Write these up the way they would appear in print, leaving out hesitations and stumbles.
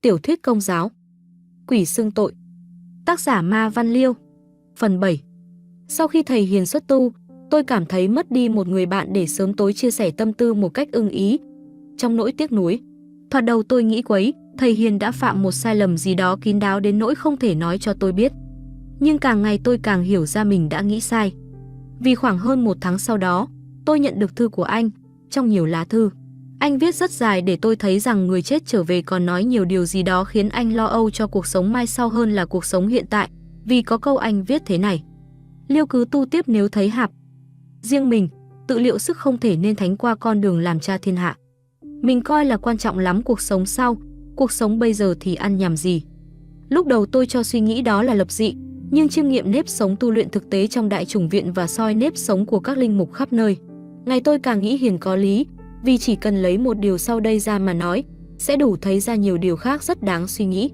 Tiểu thuyết công giáo. Quỷ xưng tội. Tác giả Ma Văn Liêu. Phần 7. Sau khi thầy Hiền xuất tu, tôi cảm thấy mất đi một người bạn để sớm tối chia sẻ tâm tư một cách ưng ý. Trong nỗi tiếc nuối, thoạt đầu tôi nghĩ quấy, thầy Hiền đã phạm một sai lầm gì đó kín đáo đến nỗi không thể nói cho tôi biết. Nhưng càng ngày tôi càng hiểu ra mình đã nghĩ sai. Vì khoảng hơn một tháng sau đó, tôi nhận được thư của anh. Trong nhiều lá thư, anh viết rất dài để tôi thấy rằng người chết trở về còn nói nhiều điều gì đó khiến anh lo âu cho cuộc sống mai sau hơn là cuộc sống hiện tại. Vì có câu anh viết thế này: Liêu cứ tu tiếp nếu thấy hạp. Riêng mình, tự liệu sức không thể nên thánh qua con đường làm cha thiên hạ. Mình coi là quan trọng lắm cuộc sống sau, cuộc sống bây giờ thì ăn nhằm gì. Lúc đầu tôi cho suy nghĩ đó là lập dị, nhưng chiêm nghiệm nếp sống tu luyện thực tế trong đại chủng viện và soi nếp sống của các linh mục khắp nơi, ngày tôi càng nghĩ Hiền có lý, vì chỉ cần lấy một điều sau đây ra mà nói, sẽ đủ thấy ra nhiều điều khác rất đáng suy nghĩ.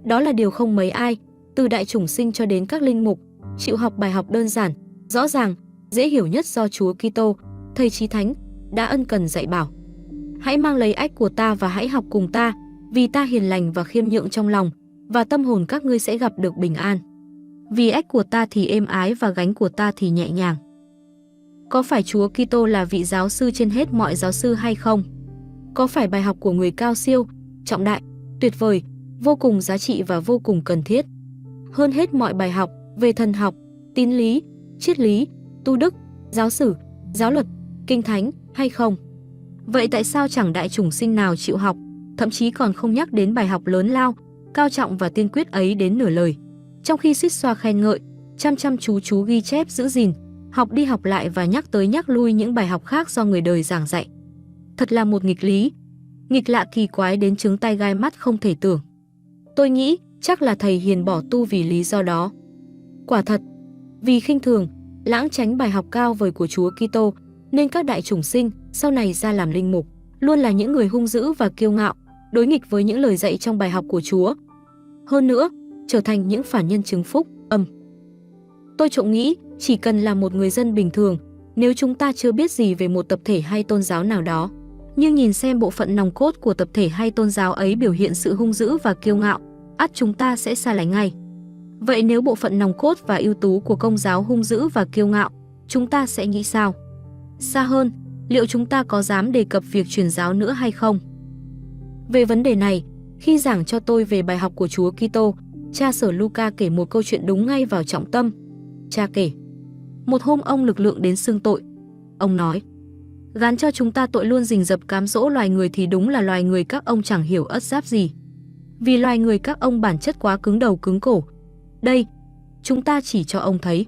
Đó là điều không mấy ai, từ đại chủng sinh cho đến các linh mục, chịu học bài học đơn giản, rõ ràng, dễ hiểu nhất do Chúa Kitô, Thầy Chí Thánh, đã ân cần dạy bảo. Hãy mang lấy ách của ta và hãy học cùng ta, vì ta hiền lành và khiêm nhượng trong lòng, và tâm hồn các ngươi sẽ gặp được bình an. Vì ách của ta thì êm ái và gánh của ta thì nhẹ nhàng. Có phải Chúa Kitô là vị giáo sư trên hết mọi giáo sư hay không? Có phải bài học của người cao siêu, trọng đại, tuyệt vời, vô cùng giá trị và vô cùng cần thiết hơn hết mọi bài học về thần học, tín lý, triết lý, tu đức, giáo sử, giáo luật, kinh thánh hay không? Vậy tại sao chẳng đại chủng sinh nào chịu học, thậm chí còn không nhắc đến bài học lớn lao, cao trọng và tiên quyết ấy đến nửa lời, trong khi suýt xoa khen ngợi, chăm chú ghi chép giữ gìn, học đi học lại và nhắc tới nhắc lui những bài học khác do người đời giảng dạy. Thật là một nghịch lý, nghịch lạ kỳ quái đến chướng tai gai mắt không thể tưởng. Tôi nghĩ chắc là thầy Hiền bỏ tu vì lý do đó. Quả thật, vì khinh thường, lãng tránh bài học cao vời của Chúa Kitô, nên các đại chủng sinh sau này ra làm linh mục luôn là những người hung dữ và kiêu ngạo, đối nghịch với những lời dạy trong bài học của Chúa. Hơn nữa, trở thành những phản nhân chứng phúc âm. Tôi trộm nghĩ, chỉ cần là một người dân bình thường, nếu chúng ta chưa biết gì về một tập thể hay tôn giáo nào đó, nhưng nhìn xem bộ phận nòng cốt của tập thể hay tôn giáo ấy biểu hiện sự hung dữ và kiêu ngạo, ắt chúng ta sẽ xa lánh ngay. Vậy nếu bộ phận nòng cốt và ưu tú của công giáo hung dữ và kiêu ngạo, chúng ta sẽ nghĩ sao? Xa hơn, liệu chúng ta có dám đề cập việc truyền giáo nữa hay không? Về vấn đề này, khi giảng cho tôi về bài học của Chúa Kitô, cha Sở Luca kể một câu chuyện đúng ngay vào trọng tâm. Cha kể, một hôm ông lực lượng đến xưng tội. Ông nói, gán cho chúng ta tội luôn rình rập cám dỗ loài người thì đúng là loài người các ông chẳng hiểu ất giáp gì. Vì loài người các ông bản chất quá cứng đầu cứng cổ. Đây, chúng ta chỉ cho ông thấy.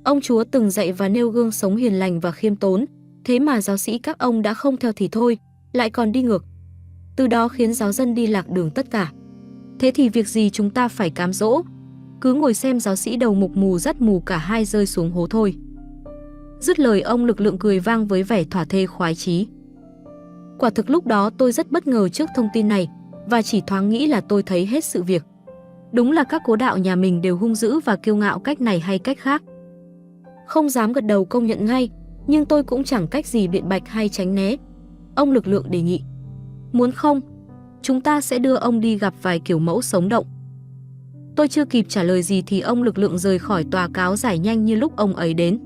Ông Chúa từng dạy và nêu gương sống hiền lành và khiêm tốn, thế mà giáo sĩ các ông đã không theo thì thôi, lại còn đi ngược. Từ đó khiến giáo dân đi lạc đường tất cả. Thế thì việc gì chúng ta phải cám dỗ? Cứ ngồi xem giáo sĩ đầu mục mù dắt mù cả hai rơi xuống hố thôi. Dứt lời ông lực lượng cười vang với vẻ thỏa thê khoái chí. Quả thực lúc đó tôi rất bất ngờ trước thông tin này, và chỉ thoáng nghĩ là tôi thấy hết sự việc. Đúng là các cố đạo nhà mình đều hung dữ và kiêu ngạo cách này hay cách khác. Không dám gật đầu công nhận ngay, nhưng tôi cũng chẳng cách gì biện bạch hay tránh né. Ông lực lượng đề nghị, muốn không, chúng ta sẽ đưa ông đi gặp vài kiểu mẫu sống động. Tôi chưa kịp trả lời gì thì ông lực lượng rời khỏi tòa cáo giải nhanh như lúc ông ấy đến.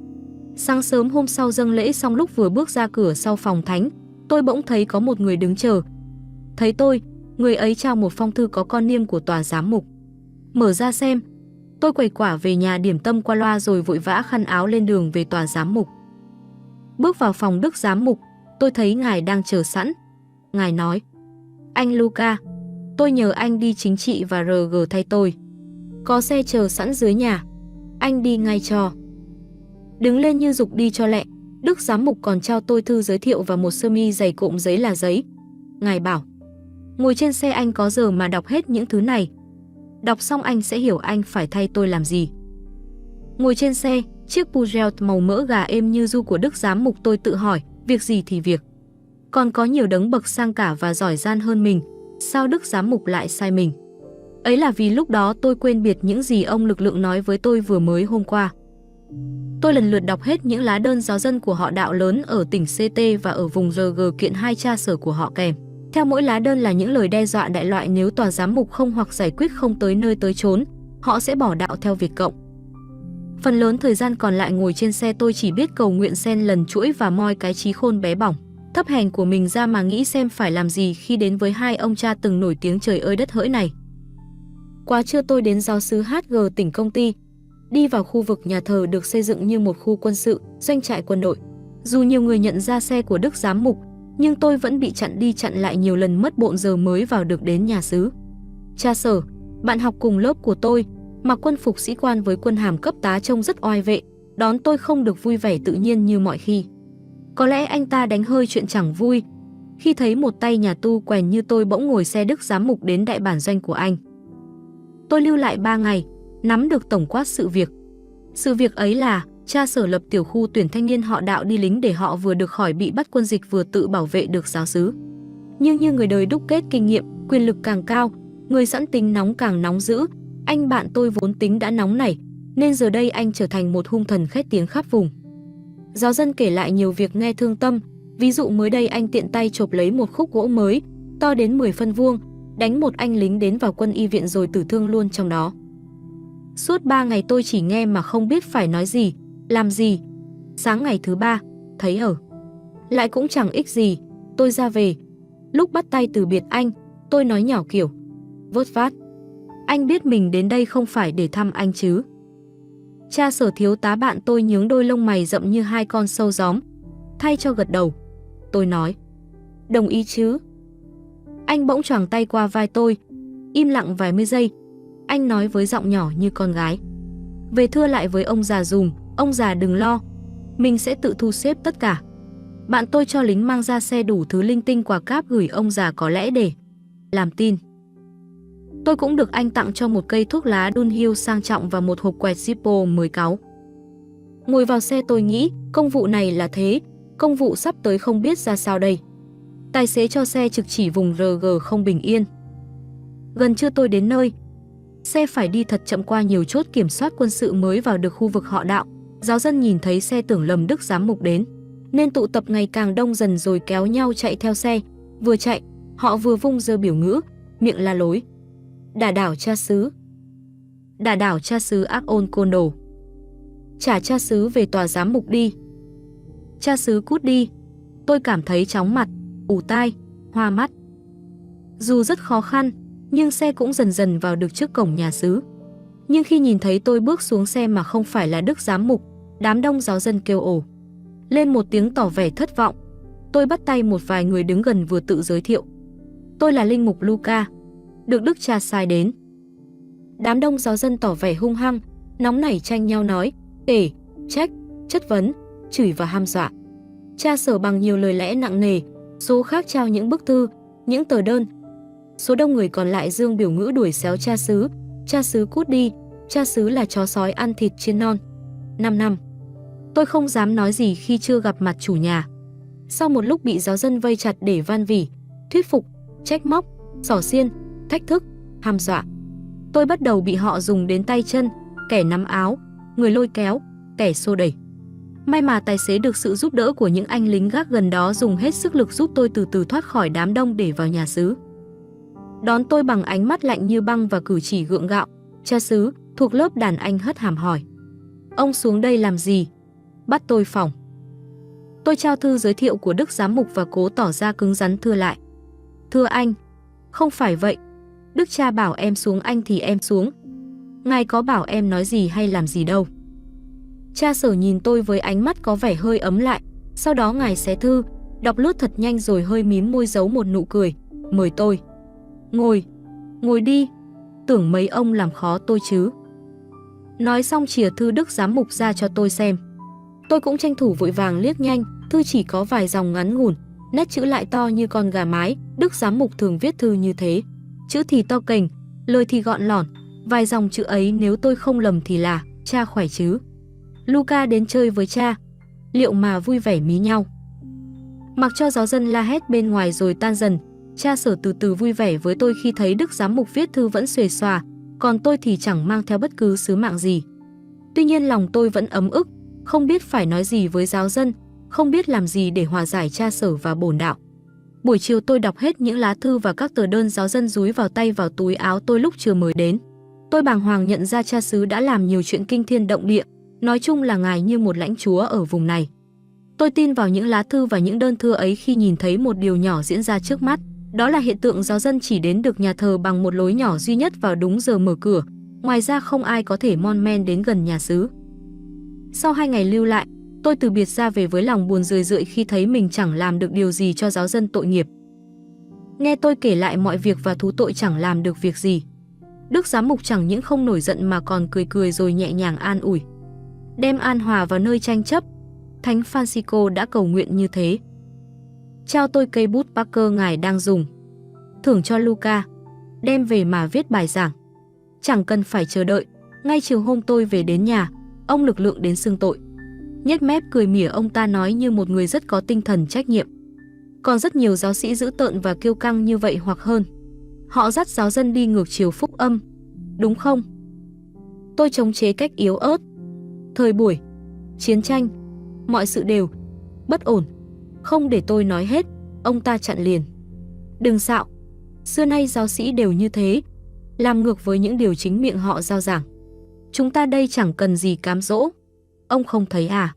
Sáng sớm hôm sau dâng lễ xong, lúc vừa bước ra cửa sau phòng thánh, tôi bỗng thấy có một người đứng chờ. Thấy tôi, người ấy trao một phong thư có con niêm của tòa giám mục. Mở ra xem, tôi quẩy quả về nhà điểm tâm qua loa rồi vội vã khăn áo lên đường về tòa giám mục. Bước vào phòng đức giám mục, tôi thấy ngài đang chờ sẵn. Ngài nói, anh Luca, tôi nhờ anh đi chính trị và RG thay tôi. Có xe chờ sẵn dưới nhà, anh đi ngay cho. Đứng lên như giục đi cho lẹ, đức giám mục còn trao tôi thư giới thiệu và một sơ mi dày cộm giấy là giấy. Ngài bảo, ngồi trên xe anh có giờ mà đọc hết những thứ này. Đọc xong anh sẽ hiểu anh phải thay tôi làm gì. Ngồi trên xe, chiếc Peugeot màu mỡ gà êm như du của đức giám mục, tôi tự hỏi, việc gì thì việc. Còn có nhiều đấng bậc sang cả và giỏi giang hơn mình, sao đức giám mục lại sai mình? Ấy là vì lúc đó tôi quên biệt những gì ông lực lượng nói với tôi vừa mới hôm qua. Tôi lần lượt đọc hết những lá đơn giáo dân của họ đạo lớn ở tỉnh CT và ở vùng RG kiện hai cha sở của họ kèm. Theo mỗi lá đơn là những lời đe dọa đại loại nếu tòa giám mục không hoặc giải quyết không tới nơi tới chốn, họ sẽ bỏ đạo theo Việt Cộng. Phần lớn thời gian còn lại ngồi trên xe tôi chỉ biết cầu nguyện xen lần chuỗi và moi cái trí khôn bé bỏng, thấp hèn của mình ra mà nghĩ xem phải làm gì khi đến với hai ông cha từng nổi tiếng trời ơi đất hỡi này. Quá trưa tôi đến giáo xứ HG tỉnh Công Ty, đi vào khu vực nhà thờ được xây dựng như một khu quân sự, doanh trại quân đội. Dù nhiều người nhận ra xe của Đức Giám Mục, nhưng tôi vẫn bị chặn đi chặn lại nhiều lần, mất bộn giờ mới vào được đến nhà xứ. Cha Sở, bạn học cùng lớp của tôi, mặc quân phục sĩ quan với quân hàm cấp tá trông rất oai vệ, đón tôi không được vui vẻ tự nhiên như mọi khi. Có lẽ anh ta đánh hơi chuyện chẳng vui, khi thấy một tay nhà tu quèn như tôi bỗng ngồi xe Đức Giám Mục đến đại bản doanh của anh. Tôi lưu lại 3 ngày, nắm được tổng quát sự việc. Sự việc ấy là cha Sở lập tiểu khu tuyển thanh niên họ Đạo đi lính để họ vừa được khỏi bị bắt quân dịch vừa tự bảo vệ được giáo xứ. Nhưng như người đời đúc kết kinh nghiệm, quyền lực càng cao, người sẵn tính nóng càng nóng dữ. Anh bạn tôi vốn tính đã nóng nảy, nên giờ đây anh trở thành một hung thần khét tiếng khắp vùng. Giáo dân kể lại nhiều việc nghe thương tâm, ví dụ mới đây anh tiện tay chộp lấy một khúc gỗ mới, to đến 10 phân vuông, đánh một anh lính đến vào quân y viện rồi tử thương luôn trong đó. Suốt 3 ngày tôi chỉ nghe mà không biết phải nói gì, làm gì. Sáng ngày thứ 3, thấy ở lại cũng chẳng ích gì, tôi ra về. Lúc bắt tay từ biệt anh, tôi nói nhỏ kiểu vớt vát. Anh biết mình đến đây không phải để thăm anh chứ. Cha Sở thiếu tá bạn tôi nhướng đôi lông mày rậm như hai con sâu gióm. Thay cho gật đầu, tôi nói đồng ý chứ. Anh bỗng choàng tay qua vai tôi, im lặng vài mươi giây. Anh nói với giọng nhỏ như con gái. Về thưa lại với ông già dùm, ông già đừng lo, mình sẽ tự thu xếp tất cả. Bạn tôi cho lính mang ra xe đủ thứ linh tinh quà cáp gửi ông già có lẽ để làm tin. Tôi cũng được anh tặng cho một cây thuốc lá Dunhill sang trọng và một hộp quẹt Zippo mới cáu. Ngồi vào xe tôi nghĩ, công vụ này là thế, công vụ sắp tới không biết ra sao đây. Tài xế cho xe trực chỉ vùng RG không bình yên. Gần trưa tôi đến nơi. Xe phải đi thật chậm qua nhiều chốt kiểm soát quân sự mới vào được khu vực họ Đạo. Giáo dân nhìn thấy xe tưởng lầm Đức Giám Mục đến, nên tụ tập ngày càng đông dần rồi kéo nhau chạy theo xe. Vừa chạy, họ vừa vung giơ biểu ngữ, miệng la lối. Đả đảo cha xứ. Đả đảo cha xứ ác ôn côn đồ. Trả cha xứ về tòa giám mục đi. Cha xứ cút đi. Tôi cảm thấy chóng mặt, ù tai, hoa mắt. Dù rất khó khăn, nhưng xe cũng dần dần vào được trước cổng nhà xứ. Nhưng khi nhìn thấy tôi bước xuống xe mà không phải là Đức Giám Mục, đám đông giáo dân kêu ồ lên một tiếng tỏ vẻ thất vọng. Tôi bắt tay một vài người đứng gần vừa tự giới thiệu. Tôi là linh mục Luca, được Đức cha sai đến. Đám đông giáo dân tỏ vẻ hung hăng, nóng nảy tranh nhau nói, kể, trách, chất vấn, chửi và hăm dọa. Cha Sở bằng nhiều lời lẽ nặng nề, số khác trao những bức thư, những tờ đơn. Số đông người còn lại dương biểu ngữ đuổi xéo cha xứ cút đi, cha xứ là chó sói ăn thịt chiên non. 5 năm. Tôi không dám nói gì khi chưa gặp mặt chủ nhà. Sau một lúc bị giáo dân vây chặt để van vỉ, thuyết phục, trách móc, xỏ xiên, thách thức, hăm dọa, tôi bắt đầu bị họ dùng đến tay chân, kẻ nắm áo, người lôi kéo, kẻ xô đẩy. May mà tài xế được sự giúp đỡ của những anh lính gác gần đó dùng hết sức lực giúp tôi từ từ thoát khỏi đám đông để vào nhà xứ. Đón tôi bằng ánh mắt lạnh như băng và cử chỉ gượng gạo. Cha xứ thuộc lớp đàn anh hất hàm hỏi. Ông xuống đây làm gì? Bắt tôi phòng. Tôi trao thư giới thiệu của Đức Giám Mục và cố tỏ ra cứng rắn thưa lại. Thưa anh, không phải vậy. Đức cha bảo em xuống anh thì em xuống. Ngài có bảo em nói gì hay làm gì đâu. Cha Sở nhìn tôi với ánh mắt có vẻ hơi ấm lại. Sau đó ngài xé thư, đọc lướt thật nhanh rồi hơi mím môi giấu một nụ cười. Mời tôi. Ngồi đi. Tưởng mấy ông làm khó tôi chứ. Nói xong chìa thư Đức Giám Mục ra cho tôi xem. Tôi cũng tranh thủ vội vàng liếc nhanh. Thư chỉ có vài dòng ngắn ngủn, nét chữ lại to như con gà mái. Đức Giám Mục thường viết thư như thế. Chữ thì to kềnh, lời thì gọn lỏn. Vài dòng chữ ấy nếu tôi không lầm thì là cha khỏe chứ. Luca đến chơi với cha. Liệu mà vui vẻ mí nhau. Mặc cho giáo dân la hét bên ngoài rồi tan dần, cha Sở từ từ vui vẻ với tôi khi thấy Đức Giám Mục viết thư vẫn xuề xòa, còn tôi thì chẳng mang theo bất cứ sứ mạng gì. Tuy nhiên lòng tôi vẫn ấm ức, không biết phải nói gì với giáo dân, không biết làm gì để hòa giải cha Sở và bổn đạo. Buổi chiều tôi đọc hết những lá thư và các tờ đơn giáo dân dúi vào tay vào túi áo tôi lúc chưa mới đến. Tôi bàng hoàng nhận ra cha xứ đã làm nhiều chuyện kinh thiên động địa, nói chung là ngài như một lãnh chúa ở vùng này. Tôi tin vào những lá thư và những đơn thư ấy khi nhìn thấy một điều nhỏ diễn ra trước mắt, đó là hiện tượng giáo dân chỉ đến được nhà thờ bằng một lối nhỏ duy nhất vào đúng giờ mở cửa, ngoài ra không ai có thể mon men đến gần nhà xứ. Sau 2 ngày lưu lại, tôi từ biệt ra về với lòng buồn rười rượi khi thấy mình chẳng làm được điều gì cho giáo dân tội nghiệp. Nghe tôi kể lại mọi việc và thú tội chẳng làm được việc gì. Đức giám mục chẳng những không nổi giận mà còn cười cười rồi nhẹ nhàng an ủi. Đem an hòa vào nơi tranh chấp. Thánh Francisco đã cầu nguyện như thế. Trao tôi cây bút Parker ngài đang dùng. Thưởng cho Luca. Đem về mà viết bài giảng. Chẳng cần phải chờ đợi. Ngay chiều hôm tôi về đến nhà, ông lực lượng đến xưng tội. Nhếch mép cười mỉa ông ta nói như một người rất có tinh thần trách nhiệm. Còn rất nhiều giáo sĩ dữ tợn và kiêu căng như vậy hoặc hơn. Họ dắt giáo dân đi ngược chiều phúc âm. Đúng không? Tôi chống chế cách yếu ớt. Thời buổi chiến tranh, mọi sự đều bất ổn. Không để tôi nói hết, ông ta chặn liền. Đừng xạo. Xưa nay giáo sĩ đều như thế, làm ngược với những điều chính miệng họ rao giảng. Chúng ta đây chẳng cần gì cám dỗ. Ông không thấy à?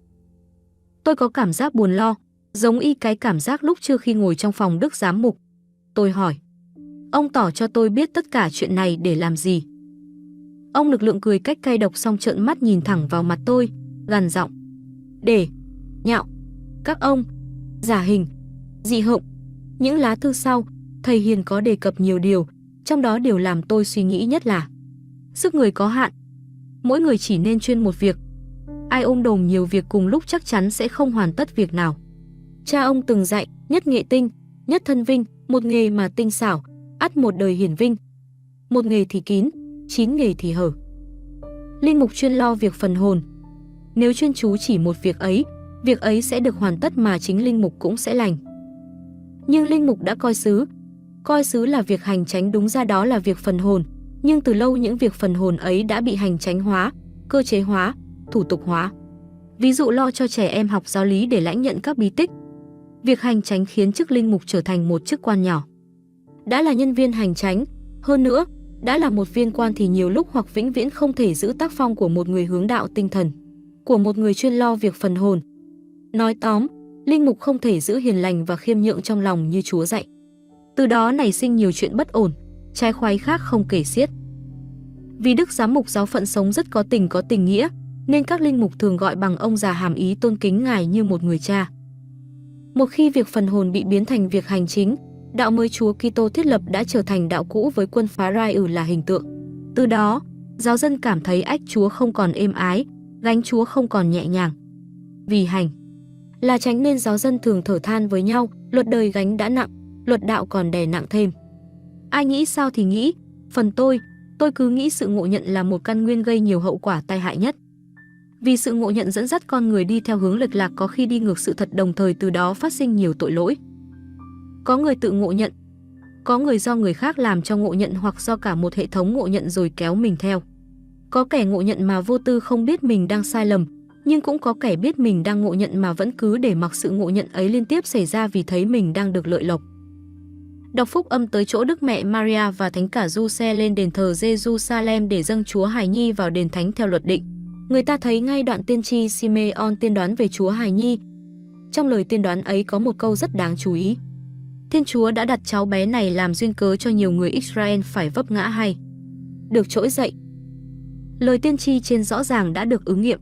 Tôi có cảm giác buồn lo, giống y cái cảm giác lúc trước khi ngồi trong phòng đức giám mục. Tôi hỏi. Ông tỏ cho tôi biết tất cả chuyện này để làm gì? Ông lực lượng cười cách cay độc xong trợn mắt nhìn thẳng vào mặt tôi, gằn giọng. Để nhạo các ông, giả hình, dị hợm. Những lá thư sau, thầy Hiền có đề cập nhiều điều, trong đó điều làm tôi suy nghĩ nhất là sức người có hạn. Mỗi người chỉ nên chuyên một việc. Ai ôm đồm nhiều việc cùng lúc chắc chắn sẽ không hoàn tất việc nào. Cha ông từng dạy, nhất nghệ tinh, nhất thân vinh, một nghề mà tinh xảo, ắt một đời hiển vinh. Một nghề thì kín, 9 nghề thì hở. Linh mục chuyên lo việc phần hồn. Nếu chuyên chú chỉ một việc ấy sẽ được hoàn tất mà chính linh mục cũng sẽ lành. Nhưng linh mục đã coi xứ là việc hành chánh, đúng ra đó là việc phần hồn, nhưng từ lâu những việc phần hồn ấy đã bị hành chánh hóa, cơ chế hóa, thủ tục hóa. Ví dụ lo cho trẻ em học giáo lý để lãnh nhận các bí tích. Việc hành chánh khiến chức linh mục trở thành một chức quan nhỏ. Đã là nhân viên hành chánh, hơn nữa, đã là một viên quan thì nhiều lúc hoặc vĩnh viễn không thể giữ tác phong của một người hướng đạo tinh thần, của một người chuyên lo việc phần hồn. Nói tóm, linh mục không thể giữ hiền lành và khiêm nhượng trong lòng như Chúa dạy. Từ đó nảy sinh nhiều chuyện bất ổn, trái khoái khác không kể xiết. Vì đức giám mục giáo phận sống rất có tình nghĩa, nên các linh mục thường gọi bằng ông già, hàm ý tôn kính ngài như một người cha. Một khi việc phần hồn bị biến thành việc hành chính, đạo mới Chúa Kitô thiết lập đã trở thành đạo cũ với quân phá rai là hình tượng. Từ đó, giáo dân cảm thấy ách Chúa không còn êm ái, gánh Chúa không còn nhẹ nhàng. Vì hành là chánh nên giáo dân thường thở than với nhau, luật đời gánh đã nặng, luật đạo còn đè nặng thêm. Ai nghĩ sao thì nghĩ, phần tôi cứ nghĩ sự ngộ nhận là một căn nguyên gây nhiều hậu quả tai hại nhất. Vì sự ngộ nhận dẫn dắt con người đi theo hướng lệch lạc, có khi đi ngược sự thật, đồng thời từ đó phát sinh nhiều tội lỗi. Có người tự ngộ nhận, có người do người khác làm cho ngộ nhận, hoặc do cả một hệ thống ngộ nhận rồi kéo mình theo. Có kẻ ngộ nhận mà vô tư không biết mình đang sai lầm, nhưng cũng có kẻ biết mình đang ngộ nhận mà vẫn cứ để mặc sự ngộ nhận ấy liên tiếp xảy ra vì thấy mình đang được lợi lộc. Đọc phúc âm tới chỗ Đức Mẹ Maria và Thánh cả Giuse lên đền thờ Jerusalem để dâng Chúa Hài Nhi vào đền thánh theo luật định. Người ta thấy ngay đoạn tiên tri Simeon tiên đoán về Chúa Hài Nhi. Trong lời tiên đoán ấy có một câu rất đáng chú ý. Thiên Chúa đã đặt cháu bé này làm duyên cớ cho nhiều người Israel phải vấp ngã hay được trỗi dậy. Lời tiên tri trên rõ ràng đã được ứng nghiệm.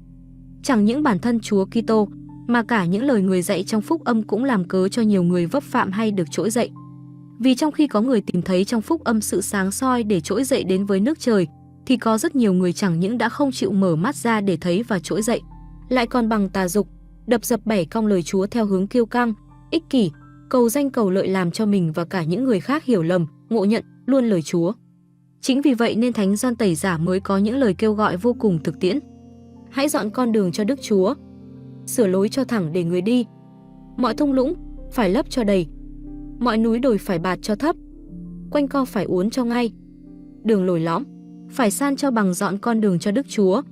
Chẳng những bản thân Chúa Kitô mà cả những lời người dạy trong phúc âm cũng làm cớ cho nhiều người vấp phạm hay được trỗi dậy. Vì trong khi có người tìm thấy trong phúc âm sự sáng soi để trỗi dậy đến với nước trời, thì có rất nhiều người chẳng những đã không chịu mở mắt ra để thấy và trỗi dậy, lại còn bằng tà dục, đập dập bẻ cong lời Chúa theo hướng kiêu căng, ích kỷ, cầu danh cầu lợi, làm cho mình và cả những người khác hiểu lầm, ngộ nhận luôn lời Chúa. Chính vì vậy nên Thánh Gioan Tẩy Giả mới có những lời kêu gọi vô cùng thực tiễn. Hãy dọn con đường cho Đức Chúa, sửa lối cho thẳng để người đi. Mọi thung lũng phải lấp cho đầy, mọi núi đồi phải bạt cho thấp, quanh co phải uốn cho ngay, đường lồi lõm phải san cho bằng, dọn con đường cho Đức Chúa,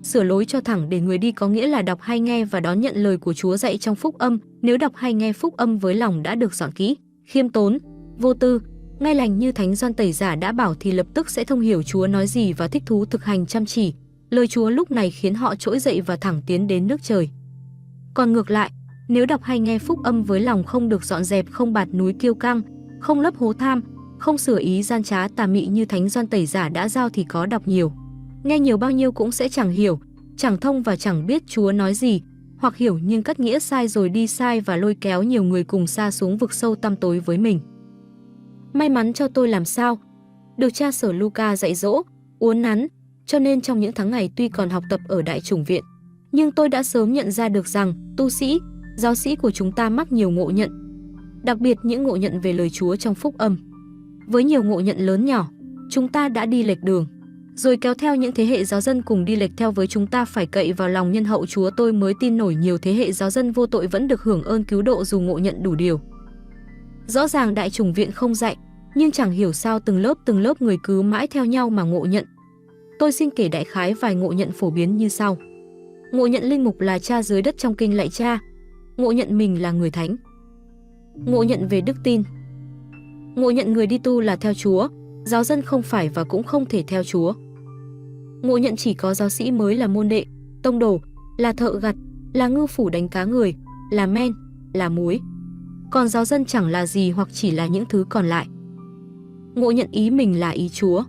sửa lối cho thẳng để người đi, có nghĩa là đọc hay nghe và đón nhận lời của Chúa dạy trong phúc âm. Nếu đọc hay nghe phúc âm với lòng đã được dọn kỹ, khiêm tốn, vô tư, ngay lành như Thánh Doan Tẩy Giả đã bảo thì lập tức sẽ thông hiểu Chúa nói gì và thích thú thực hành chăm chỉ. Lời Chúa lúc này khiến họ trỗi dậy và thẳng tiến đến nước trời. Còn ngược lại, nếu đọc hay nghe phúc âm với lòng không được dọn dẹp, không bạt núi kiêu căng, không lấp hố tham, không sửa ý gian trá tà mị như Thánh Doan Tẩy Giả đã giao thì có đọc nhiều, nghe nhiều bao nhiêu cũng sẽ chẳng hiểu, chẳng thông và chẳng biết Chúa nói gì, hoặc hiểu nhưng cắt nghĩa sai rồi đi sai và lôi kéo nhiều người cùng sa xuống vực sâu tăm tối với mình. May mắn cho tôi làm sao? Được cha Sở Luca dạy dỗ, uốn nắn, cho nên trong những tháng ngày tuy còn học tập ở Đại chủng viện, nhưng tôi đã sớm nhận ra được rằng tu sĩ, giáo sĩ của chúng ta mắc nhiều ngộ nhận, đặc biệt những ngộ nhận về lời Chúa trong phúc âm. Với nhiều ngộ nhận lớn nhỏ, chúng ta đã đi lệch đường, rồi kéo theo những thế hệ giáo dân cùng đi lệch theo với chúng ta. Phải cậy vào lòng nhân hậu Chúa tôi mới tin nổi nhiều thế hệ giáo dân vô tội vẫn được hưởng ơn cứu độ dù ngộ nhận đủ điều. Rõ ràng Đại chủng viện không dạy, nhưng chẳng hiểu sao từng lớp người cứ mãi theo nhau mà ngộ nhận. Tôi xin kể đại khái vài ngộ nhận phổ biến như sau. Ngộ nhận linh mục là cha dưới đất trong kinh lạy cha. Ngộ nhận mình là người thánh. Ngộ nhận về đức tin. Ngộ nhận người đi tu là theo Chúa, giáo dân không phải và cũng không thể theo Chúa. Ngộ nhận chỉ có giáo sĩ mới là môn đệ, tông đồ, là thợ gặt, là ngư phủ đánh cá người, là men, là muối. Còn giáo dân chẳng là gì hoặc chỉ là những thứ còn lại. Ngộ nhận ý mình là ý Chúa.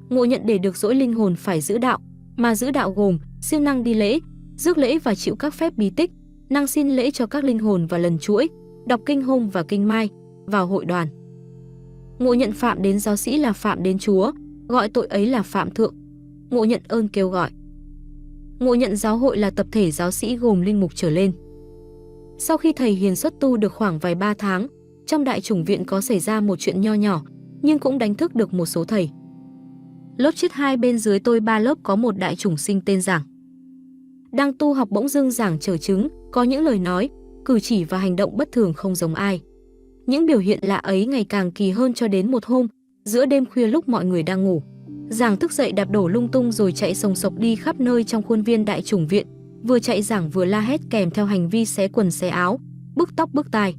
Ngộ nhận để được dỗi linh hồn phải giữ đạo, mà giữ đạo gồm siêng năng đi lễ, rước lễ và chịu các phép bí tích, năng xin lễ cho các linh hồn và lần chuỗi, đọc kinh hôm và kinh mai, vào hội đoàn. Ngộ nhận phạm đến giáo sĩ là phạm đến Chúa, gọi tội ấy là phạm thượng. Ngộ nhận ơn kêu gọi. Ngộ nhận giáo hội là tập thể giáo sĩ gồm linh mục trở lên. Sau khi thầy Hiền xuất tu được khoảng vài 3 tháng, trong Đại chủng viện có xảy ra một chuyện nho nhỏ, nhưng cũng đánh thức được một số thầy. Lớp chiết 2 bên dưới tôi 3 lớp có một đại chủng sinh tên Giảng. Đang tu học bỗng dưng Giảng trở chứng, có những lời nói, cử chỉ và hành động bất thường không giống ai. Những biểu hiện lạ ấy ngày càng kỳ hơn cho đến một hôm, giữa đêm khuya lúc mọi người đang ngủ, Giảng thức dậy đạp đổ lung tung rồi chạy sồng sộc đi khắp nơi trong khuôn viên Đại chủng viện. Vừa chạy Giảng vừa la hét kèm theo hành vi xé quần xé áo, bứt tóc bứt tai.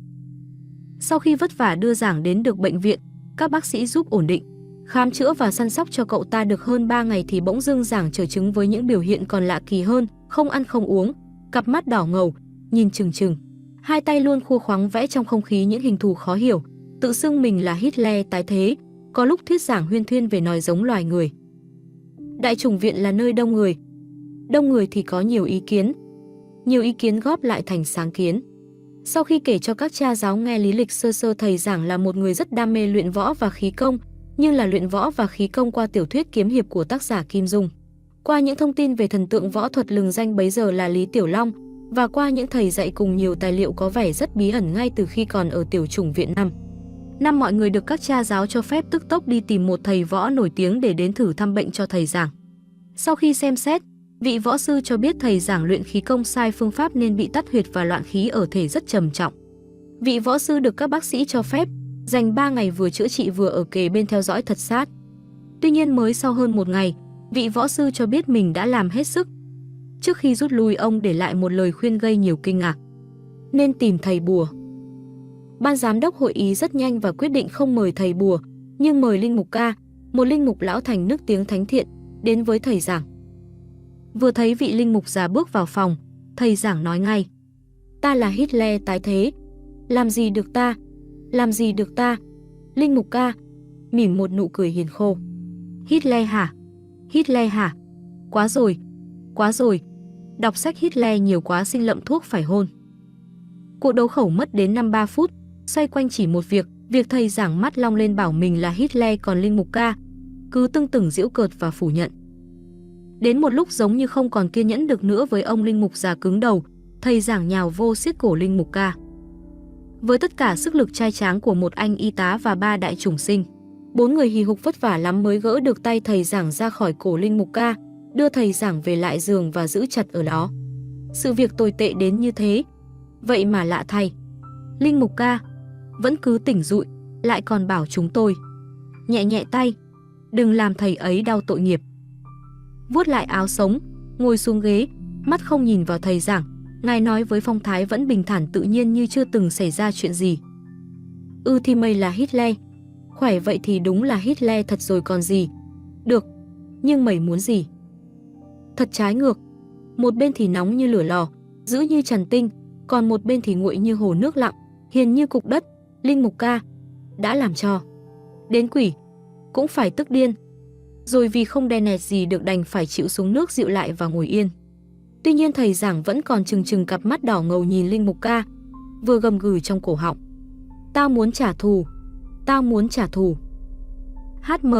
Sau khi vất vả đưa Giảng đến được bệnh viện, các bác sĩ giúp ổn định, khám chữa và săn sóc cho cậu ta được hơn 3 ngày thì bỗng dưng Giảng trở chứng với những biểu hiện còn lạ kỳ hơn, không ăn không uống, cặp mắt đỏ ngầu, nhìn trừng trừng, hai tay luôn khua khoắng vẽ trong không khí những hình thù khó hiểu, tự xưng mình là Hitler tái thế, có lúc thuyết giảng huyên thuyên về nòi giống loài người. Đại chủng viện là nơi đông người thì có nhiều ý kiến góp lại thành sáng kiến. Sau khi kể cho các cha giáo nghe lý lịch sơ sơ, thầy Giảng là một người rất đam mê luyện võ và khí công, nhưng là luyện võ và khí công qua tiểu thuyết kiếm hiệp của tác giả Kim Dung, qua những thông tin về thần tượng võ thuật lừng danh bấy giờ là Lý Tiểu Long, và qua những thầy dạy cùng nhiều tài liệu có vẻ rất bí ẩn ngay từ khi còn ở tiểu chủng viện năm mọi người được các cha giáo cho phép tức tốc đi tìm một thầy võ nổi tiếng để đến thử thăm bệnh cho thầy Giảng. Sau khi xem xét, vị võ sư cho biết thầy Giảng luyện khí công sai phương pháp nên bị tắc huyệt và loạn khí ở thể rất trầm trọng. Vị võ sư được các bác sĩ cho phép dành 3 ngày vừa chữa trị vừa ở kề bên theo dõi thật sát. Tuy nhiên mới sau hơn 1 ngày, vị võ sư cho biết mình đã làm hết sức. Trước khi rút lui, ông để lại một lời khuyên gây nhiều kinh ngạc: nên tìm thầy bùa. Ban giám đốc hội ý rất nhanh và quyết định không mời thầy bùa, nhưng mời linh mục ca, một linh mục lão thành nức tiếng thánh thiện, đến với thầy Giảng. Vừa thấy vị linh mục già bước vào phòng, thầy Giảng nói ngay: ta là Hitler tái thế, làm gì được ta. Linh mục ca mỉm một nụ cười hiền khô: Hitler hả? Quá rồi, đọc sách Hitler nhiều quá xin lậm thuốc phải hôn. Cuộc đấu khẩu mất đến 5-3 phút, xoay quanh chỉ một việc thầy Giảng mắt long lên bảo mình là Hitler, còn linh mục ca cứ tưng tửng giễu cợt và phủ nhận. Đến một lúc giống như không còn kiên nhẫn được nữa với ông linh mục già cứng đầu, thầy Giảng nhào vô siết cổ linh mục ca. Với tất cả sức lực trai tráng của một anh y tá và 3 đại chủng sinh, 4 người hì hục vất vả lắm mới gỡ được tay thầy Giảng ra khỏi cổ linh mục ca, đưa thầy Giảng về lại giường và giữ chặt ở đó. Sự việc tồi tệ đến như thế, vậy mà lạ thay, linh mục ca vẫn cứ tỉnh dụi, lại còn bảo chúng tôi nhẹ tay, đừng làm thầy ấy đau tội nghiệp. Vuốt lại áo sống, ngồi xuống ghế, mắt không nhìn vào thầy Giảng, ngài nói với phong thái vẫn bình thản tự nhiên như chưa từng xảy ra chuyện gì: Thì mày là Hitler. Khỏe vậy thì đúng là Hitler thật rồi còn gì. Được, nhưng mày muốn gì? Thật trái ngược. Một bên thì nóng như lửa lò, dữ như trần tinh, còn một bên thì nguội như hồ nước lặng, hiền như cục đất. Linh Mục ca, đã làm cho đến quỷ cũng phải tức điên. Rồi vì không đè nẹt gì được đành phải chịu xuống nước dịu lại và ngồi yên. Tuy nhiên thầy giảng vẫn còn trừng trừng cặp mắt đỏ ngầu nhìn Linh Mục ca, vừa gầm gừ trong cổ họng. Tao muốn trả thù, tao muốn trả thù. HM,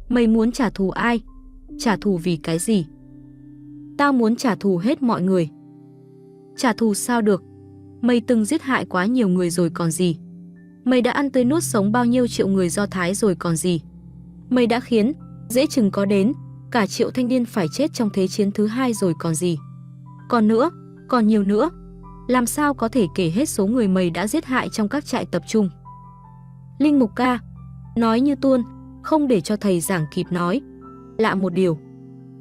mày muốn trả thù ai? Trả thù vì cái gì? Tao muốn trả thù hết mọi người. Trả thù sao được? Mày từng giết hại quá nhiều người rồi còn gì. Mày đã ăn tươi nuốt sống bao nhiêu triệu người Do Thái rồi còn gì. Mày đã khiến, dễ chừng có đến, cả triệu thanh niên phải chết trong Thế chiến thứ 2 rồi còn gì. Còn nữa, còn nhiều nữa. Làm sao có thể kể hết số người mày đã giết hại trong các trại tập trung. Linh Mục ca, nói như tuôn, không để cho thầy giảng kịp nói. Lạ một điều,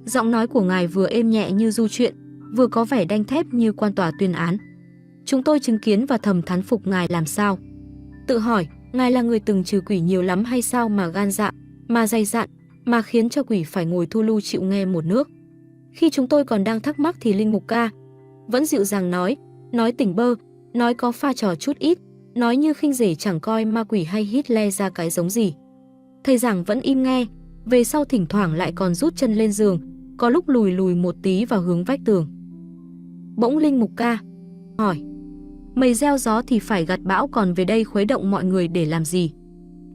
giọng nói của ngài vừa êm nhẹ như du chuyện, vừa có vẻ đanh thép như quan tòa tuyên án. Chúng tôi chứng kiến và thầm thán phục ngài làm sao. Tự hỏi, ngài là người từng trừ quỷ nhiều lắm hay sao mà gan dạ, mà dày dạn, mà khiến cho quỷ phải ngồi thu lưu chịu nghe một nước. Khi chúng tôi còn đang thắc mắc thì Linh Mục ca vẫn dịu dàng nói tỉnh bơ, nói có pha trò chút ít, nói như khinh rể chẳng coi ma quỷ hay Hitler ra cái giống gì. Thầy giảng vẫn im nghe, về sau thỉnh thoảng lại còn rút chân lên giường, có lúc lùi lùi một tí vào hướng vách tường. Bỗng Linh Mục ca hỏi, mày gieo gió thì phải gặt bão, còn về đây khuấy động mọi người để làm gì?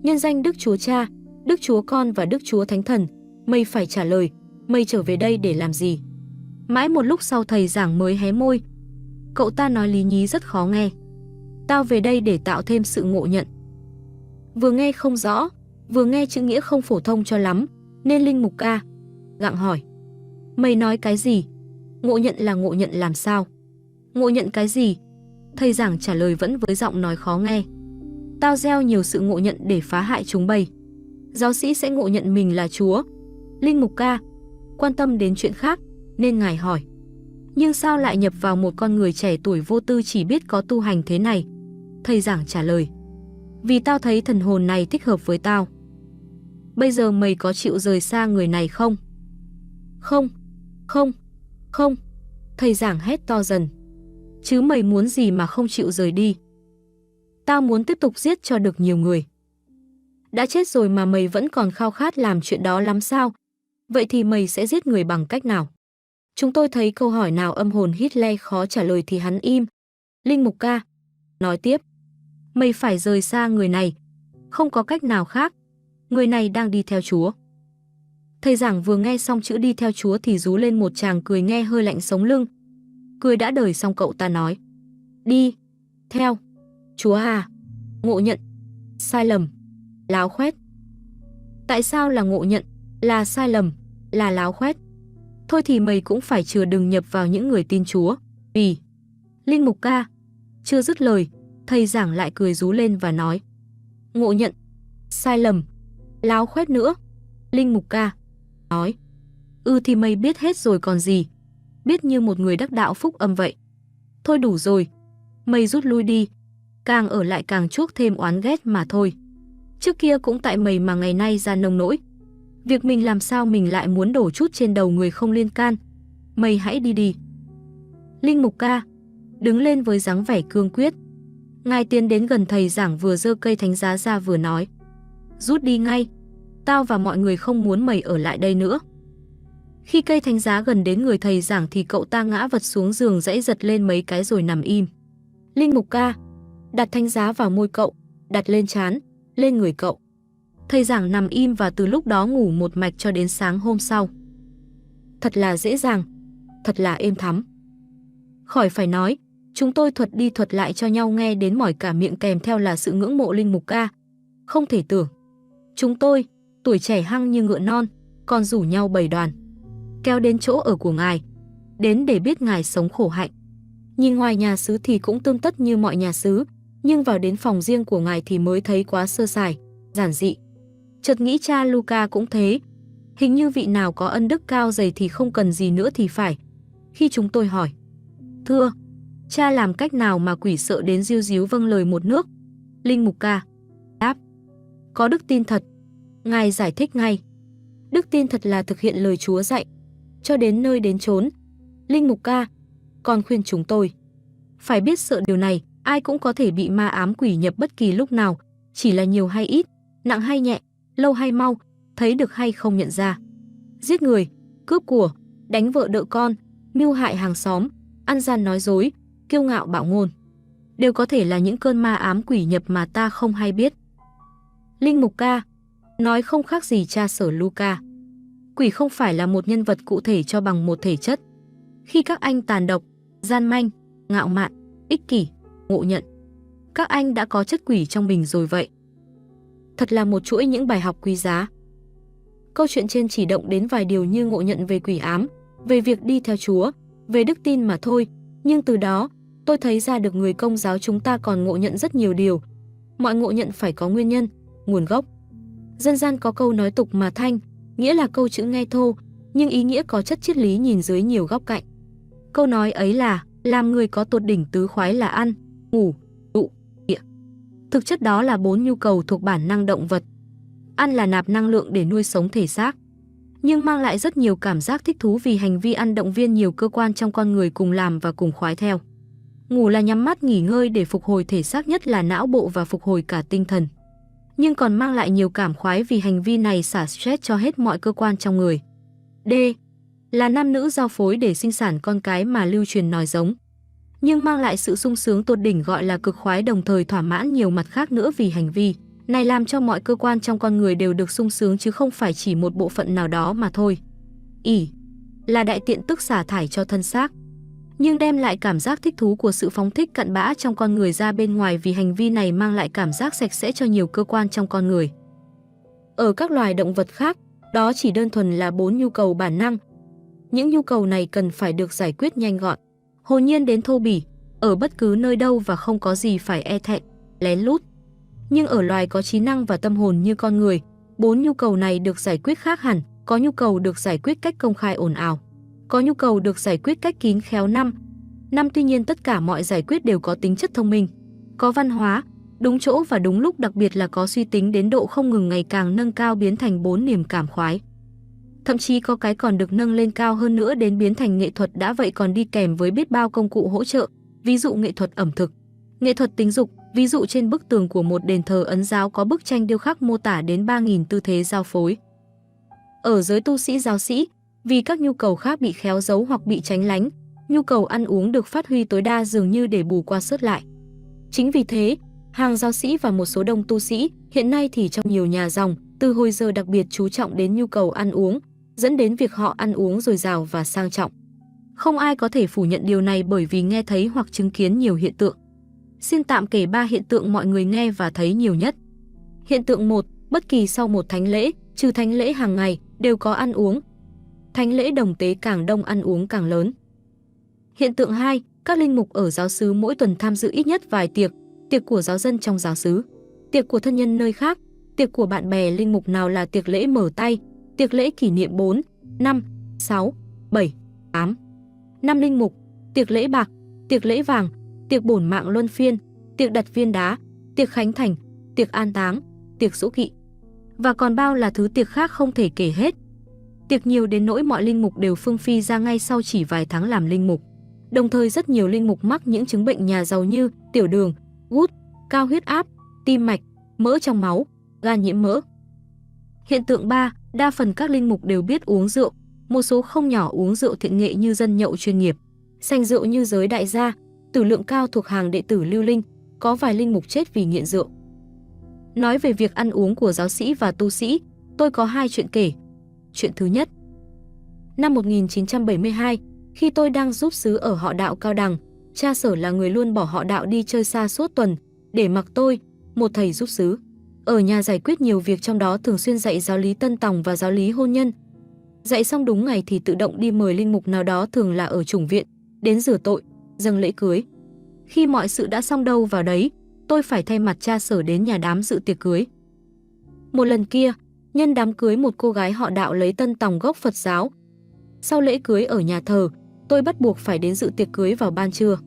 Nhân danh Đức Chúa Cha, Đức Chúa Con và Đức Chúa Thánh Thần, mày phải trả lời, mày trở về đây để làm gì? Mãi một lúc sau thầy giảng mới hé môi. Cậu ta nói lý nhí rất khó nghe. Tao về đây để tạo thêm sự ngộ nhận. Vừa nghe không rõ, vừa nghe chữ nghĩa không phổ thông cho lắm, nên Linh Mục ca gặng hỏi. Mày nói cái gì? Ngộ nhận là ngộ nhận làm sao? Ngộ nhận cái gì? Thầy giảng trả lời vẫn với giọng nói khó nghe. Tao gieo nhiều sự ngộ nhận để phá hại chúng bay. Giáo sĩ sẽ ngộ nhận mình là Chúa. Linh Mục ca quan tâm đến chuyện khác, nên ngài hỏi. Nhưng sao lại nhập vào một con người trẻ tuổi vô tư chỉ biết có tu hành thế này? Thầy giảng trả lời. Vì tao thấy thần hồn này thích hợp với tao. Bây giờ mày có chịu rời xa người này không? Không, không, không. Thầy giảng hét to dần. Chứ mày muốn gì mà không chịu rời đi? Tao muốn tiếp tục giết cho được nhiều người. Đã chết rồi mà mày vẫn còn khao khát làm chuyện đó lắm sao? Vậy thì mày sẽ giết người bằng cách nào? Chúng tôi thấy câu hỏi nào âm hồn Hitler khó trả lời thì hắn im. Linh Mục ca nói tiếp. Mày phải rời xa người này. Không có cách nào khác. Người này đang đi theo Chúa. Thầy giảng vừa nghe xong chữ đi theo Chúa thì rú lên một tràng cười nghe hơi lạnh sống lưng. Cười đã đời xong cậu ta nói. Đi theo Chúa à? Ngộ nhận, sai lầm, láo khoét. Tại sao là ngộ nhận, là sai lầm, là láo khoét? Thôi thì mày cũng phải chừa đừng nhập vào những người tin Chúa. Vì Linh Mục ca chưa dứt lời, thầy giảng lại cười rú lên và nói. Ngộ nhận, sai lầm, láo khoét nữa. Linh Mục ca nói. Thì mày biết hết rồi còn gì. Biết như một người đắc đạo phúc âm vậy. Thôi đủ rồi, mày rút lui đi. Càng ở lại càng chuốc thêm oán ghét mà thôi. Trước kia cũng tại mày mà ngày nay ra nông nỗi. Việc mình làm sao mình lại muốn đổ chút trên đầu người không liên can. Mày hãy đi đi. Linh Mục ca đứng lên với dáng vẻ cương quyết. Ngài tiến đến gần thầy giảng vừa giơ cây thánh giá ra vừa nói. Rút đi ngay. Tao và mọi người không muốn mày ở lại đây nữa. Khi cây thánh giá gần đến người thầy giảng thì cậu ta ngã vật xuống giường dãy giật lên mấy cái rồi nằm im. Linh Mục ca đặt thánh giá vào môi cậu, đặt lên trán, lên người cậu. Thầy giảng nằm im và từ lúc đó ngủ một mạch cho đến sáng hôm sau. Thật là dễ dàng, thật là êm thắm. Khỏi phải nói, chúng tôi thuật đi thuật lại cho nhau nghe đến mỏi cả miệng, kèm theo là sự ngưỡng mộ Linh Mục ca. Không thể tưởng. Chúng tôi, tuổi trẻ hăng như ngựa non, còn rủ nhau bày đoàn. Kéo đến chỗ ở của ngài, đến để biết ngài sống khổ hạnh. Nhìn ngoài nhà xứ thì cũng tươm tất như mọi nhà xứ, nhưng vào đến phòng riêng của ngài thì mới thấy quá sơ sài, giản dị. Chợt nghĩ cha Luca cũng thế. Hình như vị nào có ân đức cao dày thì không cần gì nữa thì phải. Khi chúng tôi hỏi, thưa, cha làm cách nào mà quỷ sợ đến ríu ríu vâng lời một nước? Linh mục ca. Đáp. Có đức tin thật. Ngài giải thích ngay. Đức tin thật là thực hiện lời Chúa dạy, cho đến nơi đến chốn. Linh mục ca, con khuyên chúng tôi phải biết sợ điều này, ai cũng có thể bị ma ám quỷ nhập bất kỳ lúc nào, chỉ là nhiều hay ít, nặng hay nhẹ, lâu hay mau, thấy được hay không nhận ra. Giết người, cướp của, đánh vợ đợ con, mưu hại hàng xóm, ăn gian nói dối, kiêu ngạo bạo ngôn, đều có thể là những cơn ma ám quỷ nhập mà ta không hay biết. Linh mục ca nói không khác gì cha sở Luca. Quỷ không phải là một nhân vật cụ thể cho bằng một thể chất. Khi các anh tàn độc, gian manh, ngạo mạn, ích kỷ, ngộ nhận, các anh đã có chất quỷ trong mình rồi vậy. Thật là một chuỗi những bài học quý giá. Câu chuyện trên chỉ động đến vài điều như ngộ nhận về quỷ ám, về việc đi theo Chúa, về đức tin mà thôi, nhưng từ đó tôi thấy ra được người Công giáo chúng ta còn ngộ nhận rất nhiều điều. Mọi ngộ nhận phải có nguyên nhân, nguồn gốc. Dân gian có câu nói tục mà thanh, nghĩa là câu chữ nghe thô, nhưng ý nghĩa có chất triết lý nhìn dưới nhiều góc cạnh. Câu nói ấy là làm người có tột đỉnh tứ khoái là ăn, ngủ, trụ, địa. Thực chất đó là 4 nhu cầu thuộc bản năng động vật. Ăn là nạp năng lượng để nuôi sống thể xác, nhưng mang lại rất nhiều cảm giác thích thú vì hành vi ăn động viên nhiều cơ quan trong con người cùng làm và cùng khoái theo. Ngủ là nhắm mắt nghỉ ngơi để phục hồi thể xác, nhất là não bộ, và phục hồi cả tinh thần. Nhưng còn mang lại nhiều cảm khoái vì hành vi này xả stress cho hết mọi cơ quan trong người. D là nam nữ giao phối để sinh sản con cái mà lưu truyền nòi giống, nhưng mang lại sự sung sướng tột đỉnh gọi là cực khoái, đồng thời thỏa mãn nhiều mặt khác nữa vì hành vi này làm cho mọi cơ quan trong con người đều được sung sướng chứ không phải chỉ một bộ phận nào đó mà thôi. Ỉ là đại tiện, tức xả thải cho thân xác, nhưng đem lại cảm giác thích thú của sự phóng thích cặn bã trong con người ra bên ngoài vì hành vi này mang lại cảm giác sạch sẽ cho nhiều cơ quan trong con người. Ở các loài động vật khác, đó chỉ đơn thuần là 4 nhu cầu bản năng. Những nhu cầu này cần phải được giải quyết nhanh gọn, hồn nhiên đến thô bỉ, ở bất cứ nơi đâu và không có gì phải e thẹn, lén lút. Nhưng ở loài có trí năng và tâm hồn như con người, 4 nhu cầu này được giải quyết khác hẳn, có nhu cầu được giải quyết cách công khai ồn ào, có nhu cầu được giải quyết cách kín khéo. Năm tuy nhiên tất cả mọi giải quyết đều có tính chất thông minh, có văn hóa, đúng chỗ và đúng lúc, đặc biệt là có suy tính đến độ không ngừng ngày càng nâng cao biến thành 4 niềm cảm khoái. Thậm chí có cái còn được nâng lên cao hơn nữa đến biến thành nghệ thuật đã vậy, còn đi kèm với biết bao công cụ hỗ trợ, ví dụ nghệ thuật ẩm thực, nghệ thuật tính dục, ví dụ trên bức tường của một đền thờ Ấn giáo có bức tranh điêu khắc mô tả đến 3.000 tư thế giao phối. Ở giới tu sĩ giáo sĩ, vì các nhu cầu khác bị khéo giấu hoặc bị tránh lánh, nhu cầu ăn uống được phát huy tối đa dường như để bù qua sớt lại. Chính vì thế, hàng giáo sĩ và một số đông tu sĩ, hiện nay thì trong nhiều nhà dòng, từ hồi giờ đặc biệt chú trọng đến nhu cầu ăn uống, dẫn đến việc họ ăn uống dồi dào và sang trọng. Không ai có thể phủ nhận điều này bởi vì nghe thấy hoặc chứng kiến nhiều hiện tượng. Xin tạm kể 3 hiện tượng mọi người nghe và thấy nhiều nhất. Hiện tượng 1, bất kỳ sau một thánh lễ, trừ thánh lễ hàng ngày, đều có ăn uống. Thánh lễ đồng tế càng đông ăn uống càng lớn. Hiện tượng 2, các linh mục ở giáo xứ mỗi tuần tham dự ít nhất vài tiệc, tiệc của giáo dân trong giáo xứ, tiệc của thân nhân nơi khác, tiệc của bạn bè linh mục, nào là tiệc lễ mở tay, tiệc lễ kỷ niệm 4, 5, 6, 7, 8. Năm linh mục, tiệc lễ bạc, tiệc lễ vàng, tiệc bổn mạng luân phiên, tiệc đặt viên đá, tiệc khánh thành, tiệc an táng, tiệc giỗ kỵ. Và còn bao là thứ tiệc khác không thể kể hết. Tiệc nhiều đến nỗi mọi linh mục đều phương phi ra ngay sau chỉ vài tháng làm linh mục. Đồng thời rất nhiều linh mục mắc những chứng bệnh nhà giàu như tiểu đường, gút, cao huyết áp, tim mạch, mỡ trong máu, gan nhiễm mỡ. Hiện tượng 3, đa phần các linh mục đều biết uống rượu, một số không nhỏ uống rượu thiện nghệ như dân nhậu chuyên nghiệp, sành rượu như giới đại gia, tử lượng cao thuộc hàng đệ tử lưu linh, có vài linh mục chết vì nghiện rượu. Nói về việc ăn uống của giáo sĩ và tu sĩ, tôi có 2 chuyện kể. Chuyện thứ nhất, năm 1972, khi tôi đang giúp xứ ở họ đạo Cao Đằng, cha sở là người luôn bỏ họ đạo đi chơi xa suốt tuần, để mặc tôi, một thầy giúp xứ, ở nhà giải quyết nhiều việc, trong đó thường xuyên dạy giáo lý tân tòng và giáo lý hôn nhân. Dạy xong đúng ngày thì tự động đi mời linh mục nào đó, thường là ở chủng viện, đến rửa tội, dâng lễ cưới. Khi mọi sự đã xong đâu vào đấy, tôi phải thay mặt cha sở đến nhà đám dự tiệc cưới. Một lần kia, nhân đám cưới một cô gái họ đạo lấy tân tòng gốc Phật giáo. Sau lễ cưới ở nhà thờ, tôi bắt buộc phải đến dự tiệc cưới vào ban trưa.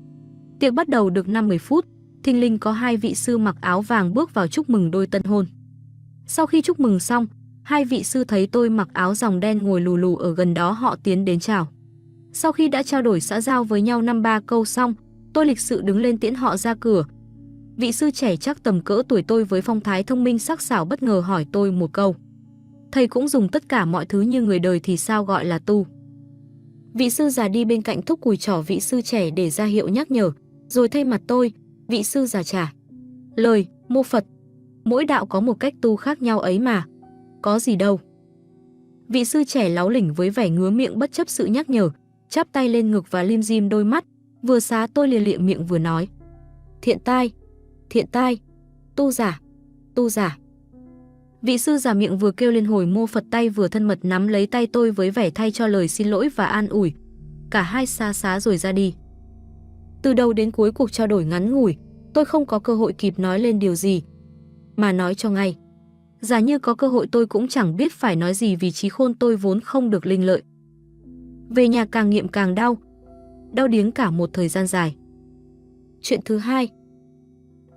Tiệc bắt đầu được 5-10 phút, thình lình có hai vị sư mặc áo vàng bước vào chúc mừng đôi tân hôn. Sau khi chúc mừng xong, hai vị sư thấy tôi mặc áo dòng đen ngồi lù lù ở gần đó, họ tiến đến chào. Sau khi đã trao đổi xã giao với nhau 5-3 câu xong, tôi lịch sự đứng lên tiễn họ ra cửa. Vị sư trẻ chắc tầm cỡ tuổi tôi với phong thái thông minh sắc sảo bất ngờ hỏi tôi một câu: thầy cũng dùng tất cả mọi thứ như người đời thì sao gọi là tu? Vị sư già đi bên cạnh thúc cùi trỏ vị sư trẻ để ra hiệu nhắc nhở, rồi thay mặt tôi, vị sư già trả lời: mô Phật, mỗi đạo có một cách tu khác nhau ấy mà, có gì đâu. Vị sư trẻ láu lỉnh với vẻ ngứa miệng bất chấp sự nhắc nhở, chắp tay lên ngực và lim dim đôi mắt, vừa xá tôi lìa lịa miệng vừa nói: thiện tai, tu giả, tu giả. Vị sư già miệng vừa kêu lên hồi mô Phật, tay vừa thân mật nắm lấy tay tôi với vẻ thay cho lời xin lỗi và an ủi. Cả hai xa xá rồi ra đi. Từ đầu đến cuối cuộc trao đổi ngắn ngủi, tôi không có cơ hội kịp nói lên điều gì. Mà nói cho ngay, giả như có cơ hội tôi cũng chẳng biết phải nói gì vì trí khôn tôi vốn không được linh lợi. Về nhà càng nghiệm càng đau điếng cả một thời gian dài. Chuyện thứ hai,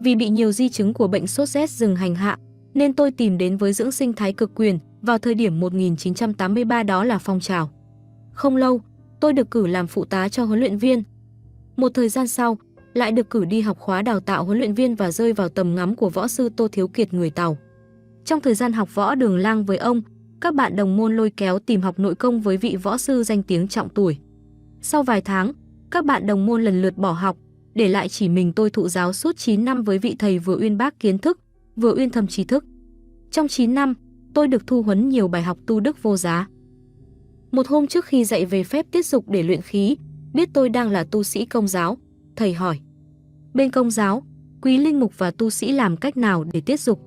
vì bị nhiều di chứng của bệnh sốt rét rừng hành hạ, nên tôi tìm đến với dưỡng sinh Thái Cực Quyền vào thời điểm 1983, đó là phong trào. Không lâu, tôi được cử làm phụ tá cho huấn luyện viên. Một thời gian sau, lại được cử đi học khóa đào tạo huấn luyện viên và rơi vào tầm ngắm của võ sư Tô Thiếu Kiệt người Tàu. Trong thời gian học võ đường lang với ông, các bạn đồng môn lôi kéo tìm học nội công với vị võ sư danh tiếng trọng tuổi. Sau vài tháng, các bạn đồng môn lần lượt bỏ học, để lại chỉ mình tôi thụ giáo suốt 9 năm với vị thầy vừa uyên bác kiến thức, vừa uyên thâm trí thức. Trong 9 năm, tôi được thu huấn nhiều bài học tu đức vô giá. Một hôm trước khi dạy về phép tiết dục để luyện khí, biết tôi đang là tu sĩ Công giáo, thầy hỏi: bên Công giáo, quý linh mục và tu sĩ làm cách nào để tiết dục?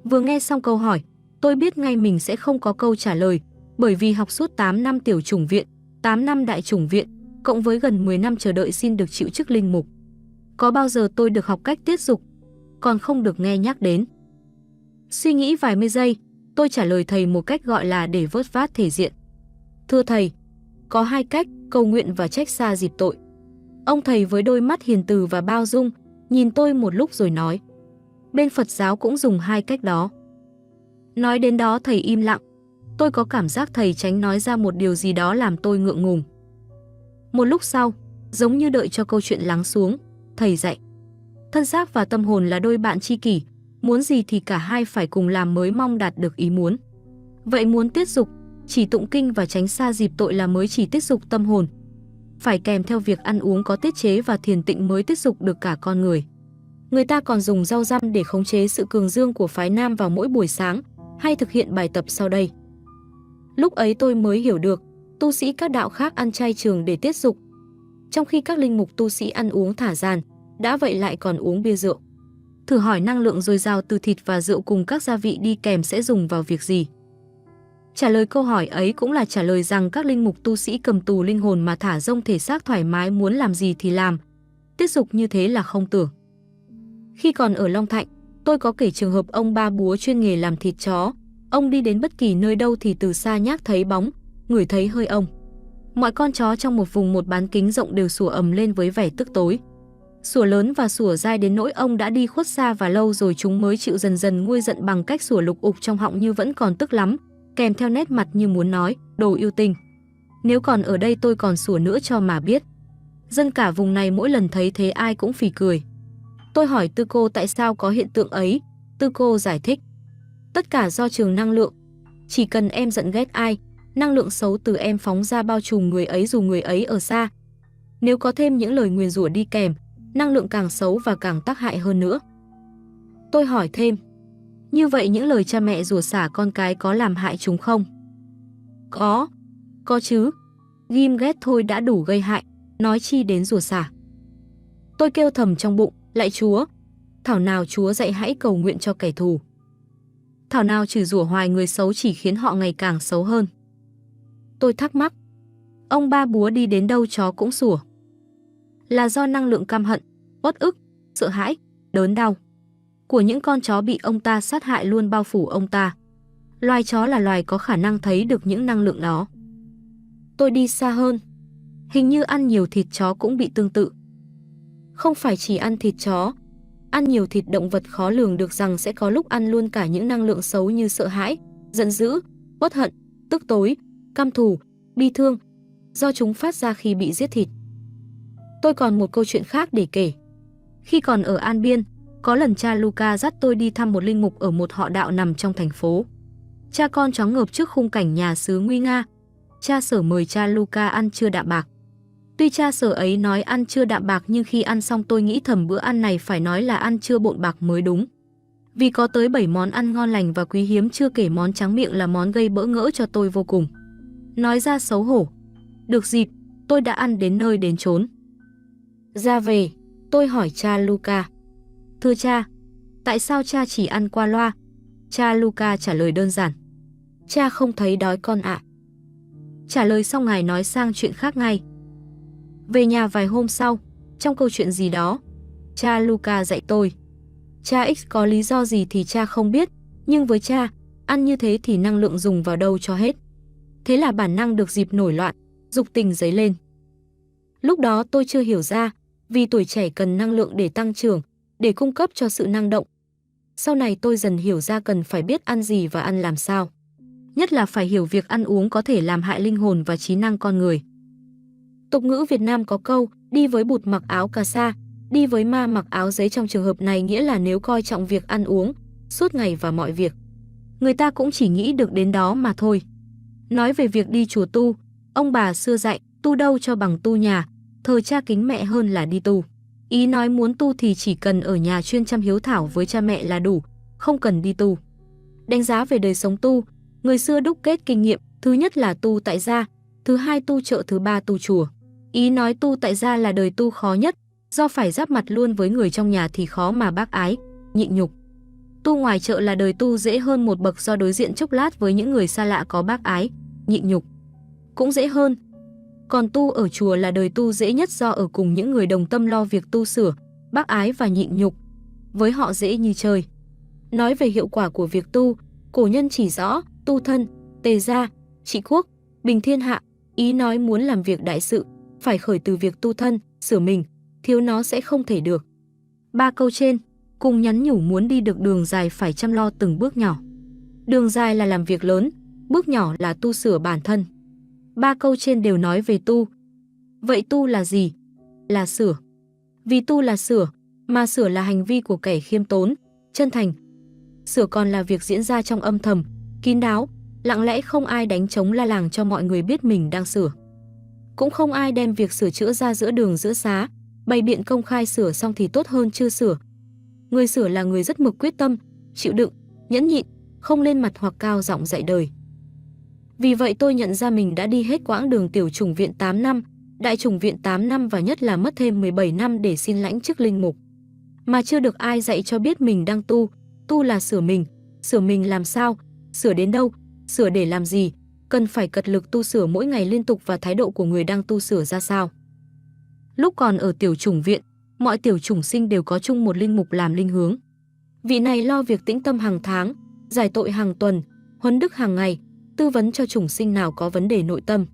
Vừa nghe xong câu hỏi, tôi biết ngay mình sẽ không có câu trả lời, bởi vì học suốt 8 năm tiểu chủng viện, 8 năm đại chủng viện, cộng với gần 10 năm chờ đợi xin được chịu chức linh mục. Có bao giờ tôi được học cách tiết dục, còn không được nghe nhắc đến. Suy nghĩ vài mươi giây, tôi trả lời thầy một cách gọi là để vớt vát thể diện. Thưa thầy, có hai cách, cầu nguyện và trách xa dịp tội. Ông thầy với đôi mắt hiền từ và bao dung, nhìn tôi một lúc rồi nói: bên Phật giáo cũng dùng hai cách đó. Nói đến đó thầy im lặng. Tôi có cảm giác thầy tránh nói ra một điều gì đó làm tôi ngượng ngùng. Một lúc sau, giống như đợi cho câu chuyện lắng xuống, thầy dạy: thân xác và tâm hồn là đôi bạn tri kỷ, muốn gì thì cả hai phải cùng làm mới mong đạt được ý muốn. Vậy muốn tiết dục, chỉ tụng kinh và tránh xa dịp tội là mới chỉ tiết dục tâm hồn. Phải kèm theo việc ăn uống có tiết chế và thiền tịnh mới tiết dục được cả con người. Người ta còn dùng rau răm để khống chế sự cường dương của phái nam vào mỗi buổi sáng, hay thực hiện bài tập sau đây. Lúc ấy tôi mới hiểu được, tu sĩ các đạo khác ăn chay trường để tiết dục, trong khi các linh mục tu sĩ ăn uống thả dàn, đã vậy lại còn uống bia rượu. Thử hỏi năng lượng dồi dào từ thịt và rượu cùng các gia vị đi kèm sẽ dùng vào việc gì? Trả lời câu hỏi ấy cũng là trả lời rằng các linh mục tu sĩ cầm tù linh hồn mà thả rông thể xác thoải mái, muốn làm gì thì làm. Tiết dục như thế là không tưởng. Khi còn ở Long Thạnh, tôi có kể trường hợp ông Ba Búa chuyên nghề làm thịt chó. Ông đi đến bất kỳ nơi đâu thì từ xa nhác thấy bóng, ngửi thấy hơi ông. Mọi con chó trong một vùng một bán kính rộng đều sủa ầm lên với vẻ tức tối. Sủa lớn và sủa dai đến nỗi ông đã đi khuất xa và lâu rồi chúng mới chịu dần dần nguôi giận bằng cách sủa lục ục trong họng như vẫn còn tức lắm, kèm theo nét mặt như muốn nói: đồ yêu tinh, nếu còn ở đây tôi còn sủa nữa cho mà biết. Dân cả vùng này mỗi lần thấy thế ai cũng phì cười. Tôi hỏi Tư Cô tại sao có hiện tượng ấy. Tư Cô giải thích: tất cả do trường năng lượng. Chỉ cần em giận ghét ai, năng lượng xấu từ em phóng ra bao trùm người ấy dù người ấy ở xa. Nếu có thêm những lời nguyền rủa đi kèm, năng lượng càng xấu và càng tác hại hơn nữa. Tôi hỏi thêm: như vậy những lời cha mẹ rủa xả con cái có làm hại chúng không? Có chứ. Ghim ghét thôi đã đủ gây hại, nói chi đến rủa xả. Tôi kêu thầm trong bụng: lạy Chúa, thảo nào Chúa dạy hãy cầu nguyện cho kẻ thù. Thảo nào chửi rủa hoài người xấu chỉ khiến họ ngày càng xấu hơn. Tôi thắc mắc, ông Ba Búa đi đến đâu chó cũng sủa. Là do năng lượng căm hận, uất ức, sợ hãi, đớn đau của những con chó bị ông ta sát hại luôn bao phủ ông ta. Loài chó là loài có khả năng thấy được những năng lượng đó. Tôi đi xa hơn. Hình như ăn nhiều thịt chó cũng bị tương tự. Không phải chỉ ăn thịt chó. Ăn nhiều thịt động vật khó lường được rằng sẽ có lúc ăn luôn cả những năng lượng xấu như sợ hãi, giận dữ, uất hận, tức tối, căm thù, bi thương, do chúng phát ra khi bị giết thịt. Tôi còn một câu chuyện khác để kể. Khi còn ở An Biên, có lần cha Luca dắt tôi đi thăm một linh mục ở một họ đạo nằm trong thành phố. Cha con choáng ngợp trước khung cảnh nhà xứ nguy nga. Cha Sở mời cha Luca ăn trưa đạm bạc. Tuy cha Sở ấy nói ăn trưa đạm bạc nhưng khi ăn xong tôi nghĩ thầm bữa ăn này phải nói là ăn trưa bộn bạc mới đúng. Vì có tới 7 món ăn ngon lành và quý hiếm, chưa kể món tráng miệng là món gây bỡ ngỡ cho tôi vô cùng. Nói ra xấu hổ. Được dịp, tôi đã ăn đến nơi đến chốn. Ra về, tôi hỏi cha Luca. Thưa cha, tại sao cha chỉ ăn qua loa? Cha Luca trả lời đơn giản. Cha không thấy đói con ạ. Trả lời xong ngài nói sang chuyện khác ngay. Về nhà vài hôm sau, trong câu chuyện gì đó, cha Luca dạy tôi. Cha X có lý do gì thì cha không biết, nhưng với cha, ăn như thế thì năng lượng dùng vào đâu cho hết. Thế là bản năng được dịp nổi loạn, dục tình dấy lên. Lúc đó tôi chưa hiểu ra, vì tuổi trẻ cần năng lượng để tăng trưởng, để cung cấp cho sự năng động. Sau này tôi dần hiểu ra cần phải biết ăn gì và ăn làm sao. Nhất là phải hiểu việc ăn uống có thể làm hại linh hồn và trí năng con người. Tục ngữ Việt Nam có câu, đi với bụt mặc áo cà sa, đi với ma mặc áo giấy. Trong trường hợp này nghĩa là nếu coi trọng việc ăn uống, suốt ngày và mọi việc, người ta cũng chỉ nghĩ được đến đó mà thôi. Nói về việc đi chùa tu, ông bà xưa dạy, tu đâu cho bằng tu nhà, thờ cha kính mẹ hơn là đi tu. Ý nói muốn tu thì chỉ cần ở nhà chuyên chăm hiếu thảo với cha mẹ là đủ, không cần đi tu. Đánh giá về đời sống tu, người xưa đúc kết kinh nghiệm, thứ nhất là tu tại gia, thứ hai tu chợ, thứ ba tu chùa. Ý nói tu tại gia là đời tu khó nhất, do phải giáp mặt luôn với người trong nhà thì khó mà bác ái, nhịn nhục. Tu ngoài chợ là đời tu dễ hơn một bậc, do đối diện chốc lát với những người xa lạ có bác ái, nhịn nhục cũng dễ hơn. Còn tu ở chùa là đời tu dễ nhất, do ở cùng những người đồng tâm lo việc tu sửa, bác ái và nhịn nhục. Với họ dễ như chơi. Nói về hiệu quả của việc tu, cổ nhân chỉ rõ, tu thân, tề gia, trị quốc, bình thiên hạ. Ý nói muốn làm việc đại sự, phải khởi từ việc tu thân, sửa mình, thiếu nó sẽ không thể được. Ba câu trên, cùng nhắn nhủ muốn đi được đường dài phải chăm lo từng bước nhỏ. Đường dài là làm việc lớn, bước nhỏ là tu sửa bản thân. Ba câu trên đều nói về tu. Vậy tu là gì? Là sửa. Vì tu là sửa, mà sửa là hành vi của kẻ khiêm tốn, chân thành. Sửa còn là việc diễn ra trong âm thầm, kín đáo, lặng lẽ, không ai đánh trống la làng cho mọi người biết mình đang sửa. Cũng không ai đem việc sửa chữa ra giữa đường giữa xá, bày biện công khai. Sửa xong thì tốt hơn chưa sửa. Người sửa là người rất mực quyết tâm, chịu đựng, nhẫn nhịn, không lên mặt hoặc cao giọng dạy đời. Vì vậy tôi nhận ra mình đã đi hết quãng đường tiểu chủng viện 8 năm, đại chủng viện 8 năm và nhất là mất thêm 17 năm để xin lãnh chức linh mục. Mà chưa được ai dạy cho biết mình đang tu. Tu là sửa mình làm sao, sửa đến đâu, sửa để làm gì, cần phải cật lực tu sửa mỗi ngày liên tục, và thái độ của người đang tu sửa ra sao. Lúc còn ở tiểu chủng viện, mọi tiểu chủng sinh đều có chung một linh mục làm linh hướng. Vị này lo việc tĩnh tâm hàng tháng, giải tội hàng tuần, huấn đức hàng ngày, tư vấn cho chủng sinh nào có vấn đề nội tâm,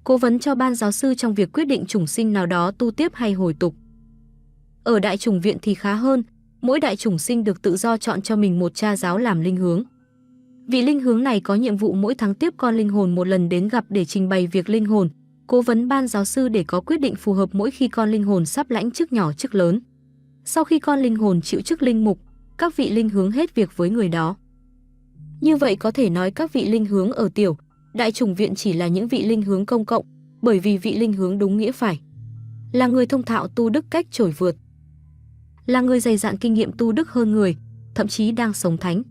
cố vấn cho ban giáo sư trong việc quyết định chủng sinh nào đó tu tiếp hay hồi tục. Ở đại chủng viện thì khá hơn, mỗi đại chủng sinh được tự do chọn cho mình một cha giáo làm linh hướng. Vị linh hướng này có nhiệm vụ mỗi tháng tiếp con linh hồn một lần đến gặp để trình bày việc linh hồn, cố vấn ban giáo sư để có quyết định phù hợp mỗi khi con linh hồn sắp lãnh chức nhỏ chức lớn. Sau khi con linh hồn chịu chức linh mục, các vị linh hướng hết việc với người đó. Như vậy có thể nói các vị linh hướng ở tiểu, đại chủng viện chỉ là những vị linh hướng công cộng, bởi vì vị linh hướng đúng nghĩa phải là người thông thạo tu đức cách trội vượt, là người dày dạn kinh nghiệm tu đức hơn người, thậm chí đang sống thánh,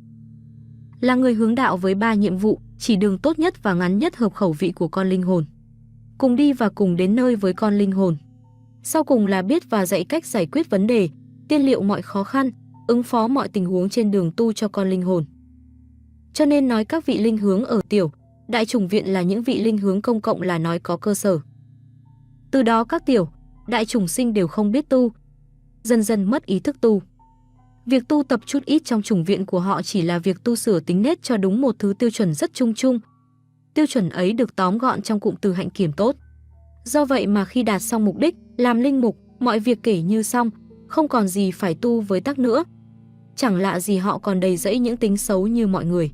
là người hướng đạo với 3 nhiệm vụ, chỉ đường tốt nhất và ngắn nhất hợp khẩu vị của con linh hồn, cùng đi và cùng đến nơi với con linh hồn. Sau cùng là biết và dạy cách giải quyết vấn đề, tiên liệu mọi khó khăn, ứng phó mọi tình huống trên đường tu cho con linh hồn. Cho nên nói các vị linh hướng ở tiểu, đại chủng viện là những vị linh hướng công cộng là nói có cơ sở. Từ đó các tiểu, đại chủng sinh đều không biết tu, dần dần mất ý thức tu. Việc tu tập chút ít trong chủng viện của họ chỉ là việc tu sửa tính nết cho đúng một thứ tiêu chuẩn rất chung chung. Tiêu chuẩn ấy được tóm gọn trong cụm từ hạnh kiểm tốt. Do vậy mà khi đạt xong mục đích, làm linh mục, mọi việc kể như xong, không còn gì phải tu với Tắc nữa. Chẳng lạ gì họ còn đầy rẫy những tính xấu như mọi người.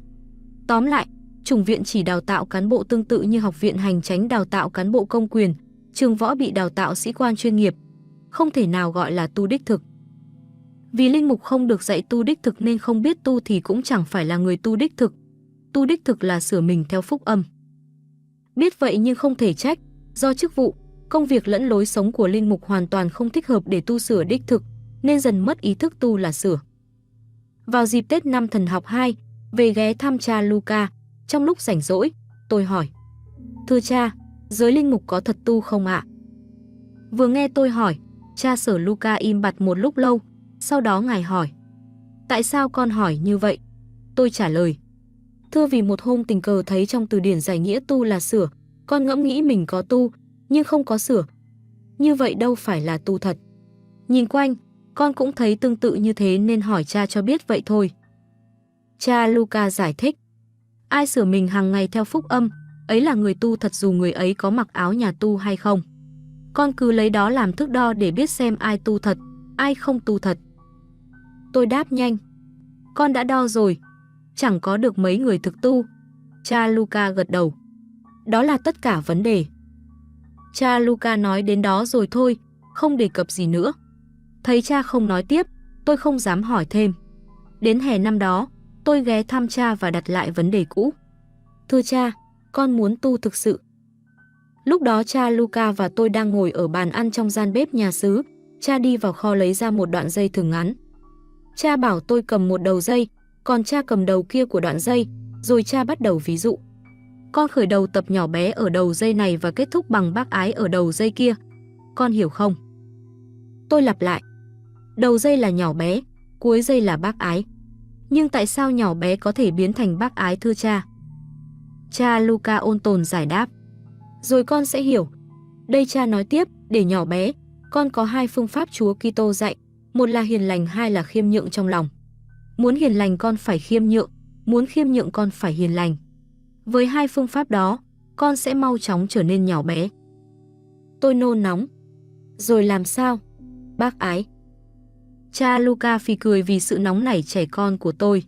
Tóm lại, chủng viện chỉ đào tạo cán bộ tương tự như học viện hành chánh đào tạo cán bộ công quyền, trường võ bị đào tạo sĩ quan chuyên nghiệp, không thể nào gọi là tu đích thực. Vì linh mục không được dạy tu đích thực nên không biết tu thì cũng chẳng phải là người tu đích thực. Tu đích thực là sửa mình theo phúc âm. Biết vậy nhưng không thể trách, do chức vụ, công việc lẫn lối sống của linh mục hoàn toàn không thích hợp để tu sửa đích thực, nên dần mất ý thức tu là sửa. Vào dịp Tết năm Thần học 2, về ghé thăm cha Luca, trong lúc rảnh rỗi, tôi hỏi: "Thưa cha, giới linh mục có thật tu không ạ?" Vừa nghe tôi hỏi, cha Sở Luca im bặt một lúc lâu, sau đó ngài hỏi: "Tại sao con hỏi như vậy?" Tôi trả lời: "Thưa, vì một hôm tình cờ thấy trong từ điển giải nghĩa tu là sửa, con ngẫm nghĩ mình có tu, nhưng không có sửa. Như vậy đâu phải là tu thật. Nhìn quanh, con cũng thấy tương tự như thế nên hỏi cha cho biết vậy thôi." Cha Luca giải thích: "Ai sửa mình hàng ngày theo phúc âm, ấy là người tu thật dù người ấy có mặc áo nhà tu hay không. Con cứ lấy đó làm thước đo để biết xem ai tu thật, ai không tu thật." Tôi đáp nhanh: "Con đã đo rồi, chẳng có được mấy người thực tu." Cha Luca gật đầu: "Đó là tất cả vấn đề." Cha Luca nói đến đó rồi thôi, không đề cập gì nữa. Thấy cha không nói tiếp, tôi không dám hỏi thêm. Đến hè năm đó, tôi ghé thăm cha và đặt lại vấn đề cũ: "Thưa cha, con muốn tu thực sự." Lúc đó cha Luca và tôi đang ngồi ở bàn ăn trong gian bếp nhà xứ. Cha đi vào kho lấy ra một đoạn dây thừng ngắn. Cha bảo tôi cầm một đầu dây, còn cha cầm đầu kia của đoạn dây, rồi cha bắt đầu ví dụ: "Con khởi đầu tập nhỏ bé ở đầu dây này và kết thúc bằng bác ái ở đầu dây kia. Con hiểu không?" Tôi lặp lại: "Đầu dây là nhỏ bé, cuối dây là bác ái. Nhưng tại sao nhỏ bé có thể biến thành bác ái thưa cha?" Cha Luca ôn tồn giải đáp: "Rồi con sẽ hiểu." Đây cha nói tiếp: "Để nhỏ bé, con có hai phương pháp Chúa Kitô dạy, một là hiền lành, hai là khiêm nhượng trong lòng. Muốn hiền lành con phải khiêm nhượng, muốn khiêm nhượng con phải hiền lành. Với hai phương pháp đó, con sẽ mau chóng trở nên nhỏ bé." Tôi nôn nóng: "Rồi làm sao, bác ái?" Cha Luca phì cười vì sự nóng nảy trẻ con của tôi.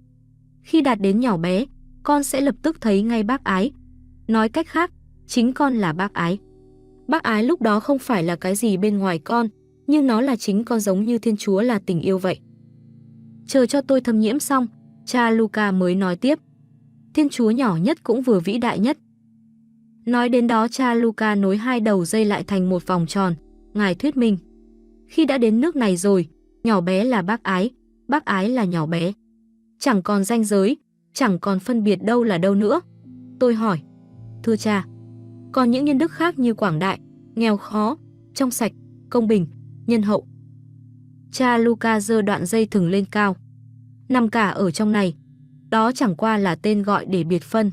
"Khi đạt đến nhỏ bé, con sẽ lập tức thấy ngay bác ái. Nói cách khác, chính con là bác ái. Bác ái lúc đó không phải là cái gì bên ngoài con, nhưng nó là chính con, giống như Thiên Chúa là tình yêu vậy." Chờ cho tôi thâm nhiễm xong, cha Luca mới nói tiếp: "Thiên Chúa nhỏ nhất cũng vừa vĩ đại nhất." Nói đến đó, cha Luca nối hai đầu dây lại thành một vòng tròn. Ngài thuyết minh: "Khi đã đến nước này rồi, nhỏ bé là bác ái là nhỏ bé. Chẳng còn ranh giới, chẳng còn phân biệt đâu là đâu nữa." Tôi hỏi: "Thưa cha, còn những nhân đức khác như quảng đại, nghèo khó, trong sạch, công bình, nhân hậu?" Cha Luca giơ đoạn dây thừng lên cao: "Nằm cả ở trong này. Đó chẳng qua là tên gọi để biệt phân.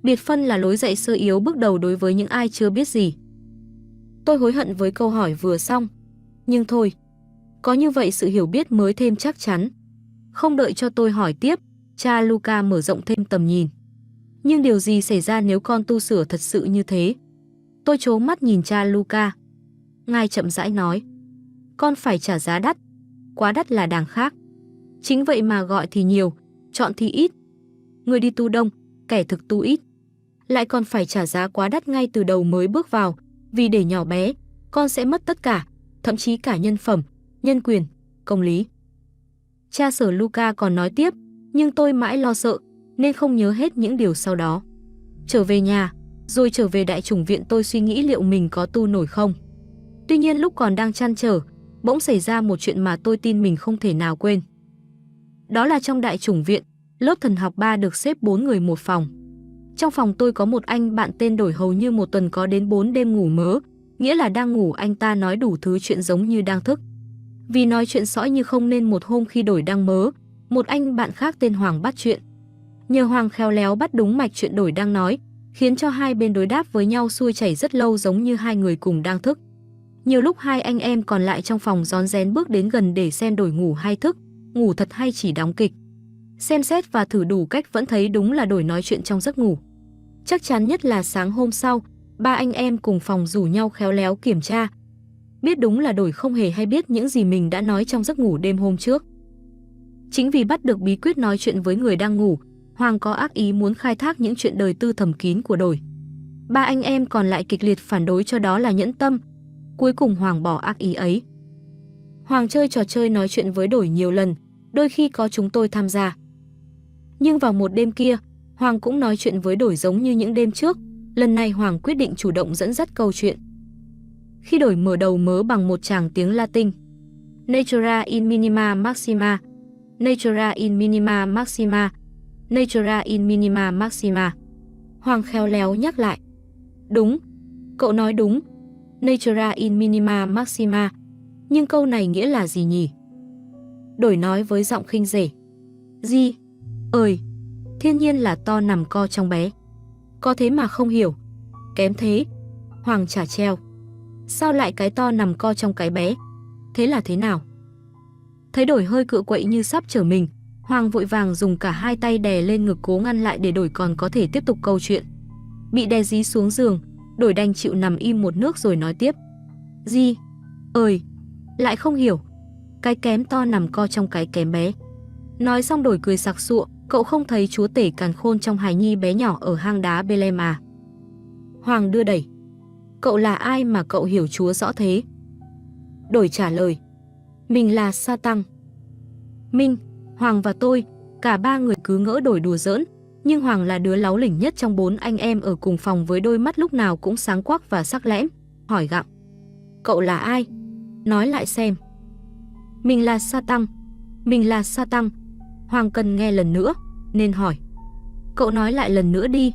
Biệt phân là lối dạy sơ yếu bước đầu đối với những ai chưa biết gì." Tôi hối hận với câu hỏi vừa xong. Nhưng thôi, có như vậy sự hiểu biết mới thêm chắc chắn. Không đợi cho tôi hỏi tiếp, cha Luca mở rộng thêm tầm nhìn: "Nhưng điều gì xảy ra nếu con tu sửa thật sự như thế?" Tôi trố mắt nhìn cha Luca. Ngài chậm rãi nói: "Con phải trả giá đắt. Quá đắt là đàng khác. Chính vậy mà gọi thì nhiều, chọn thì ít. Người đi tu đông, kẻ thực tu ít. Lại còn phải trả giá quá đắt ngay từ đầu mới bước vào, vì để nhỏ bé, con sẽ mất tất cả, thậm chí cả nhân phẩm, nhân quyền, công lý." Cha Sở Luca còn nói tiếp, nhưng tôi mãi lo sợ, nên không nhớ hết những điều sau đó. Trở về nhà, rồi trở về đại chủng viện, tôi suy nghĩ liệu mình có tu nổi không. Tuy nhiên lúc còn đang trăn trở, bỗng xảy ra một chuyện mà tôi tin mình không thể nào quên. Đó là trong đại chủng viện, lớp thần học 3 được xếp 4 người một phòng. Trong phòng tôi có một anh bạn tên Đổi, hầu như một tuần có đến 4 đêm ngủ mớ, nghĩa là đang ngủ anh ta nói đủ thứ chuyện giống như đang thức. Vì nói chuyện sõi như không nên một hôm khi Đổi đang mớ, một anh bạn khác tên Hoàng bắt chuyện. Nhờ Hoàng khéo léo bắt đúng mạch chuyện Đổi đang nói, khiến cho hai bên đối đáp với nhau xuôi chảy rất lâu, giống như hai người cùng đang thức. Nhiều lúc hai anh em còn lại trong phòng rón rén bước đến gần để xem Đổi ngủ hay thức, ngủ thật hay chỉ đóng kịch. Xem xét và thử đủ cách vẫn thấy đúng là Đổi nói chuyện trong giấc ngủ. Chắc chắn nhất là sáng hôm sau, ba anh em cùng phòng rủ nhau khéo léo kiểm tra. Biết đúng là đổi không hề hay biết những gì mình đã nói trong giấc ngủ đêm hôm trước. Chính vì bắt được bí quyết nói chuyện với người đang ngủ, Hoàng có ác ý muốn khai thác những chuyện đời tư thầm kín của đổi. Ba anh em còn lại kịch liệt phản đối cho đó là nhẫn tâm. Cuối cùng Hoàng bỏ ác ý ấy. Hoàng chơi trò chơi nói chuyện với đổi nhiều lần, đôi khi có chúng tôi tham gia. Nhưng vào một đêm kia, Hoàng cũng nói chuyện với đổi giống như những đêm trước. Lần này Hoàng quyết định chủ động dẫn dắt câu chuyện. Khi đổi mở đầu mớ bằng một tràng tiếng Latin. Natura in minima maxima. Natura in minima maxima. Natura in minima maxima. Hoàng khéo léo nhắc lại. Đúng, cậu nói đúng. Natura in minima maxima. Nhưng câu này nghĩa là gì nhỉ? Đổi nói với giọng khinh rể. Gì? Ơi, thiên nhiên là to nằm co trong bé. Có thế mà không hiểu. Kém thế. Hoàng trả treo. Sao lại cái to nằm co trong cái bé? Thế là thế nào? Thấy đổi hơi cựa quậy như sắp trở mình, Hoàng vội vàng dùng cả hai tay đè lên ngực cố ngăn lại để đổi còn có thể tiếp tục câu chuyện. Bị đè dí xuống giường, đổi đành chịu nằm im một nước rồi nói tiếp. Gì? Ơi, lại không hiểu. Cái kém to nằm co trong cái kém bé. Nói xong đổi cười sặc sụa, cậu không thấy chúa tể càn khôn trong hài nhi bé nhỏ ở hang đá Bethlehem à? Hoàng đưa đẩy. Cậu là ai mà cậu hiểu Chúa rõ thế? Đổi trả lời. Mình là Sa Tăng. Minh, Hoàng và tôi, cả ba người cứ ngỡ đổi đùa giỡn, nhưng Hoàng là đứa láu lỉnh nhất trong bốn anh em ở cùng phòng với đôi mắt lúc nào cũng sáng quắc và sắc lẽm, hỏi gặng. Cậu là ai? Nói lại xem. Mình là Sa Tăng. Mình là Sa Tăng. Hoàng cần nghe lần nữa, nên hỏi. Cậu nói lại lần nữa đi.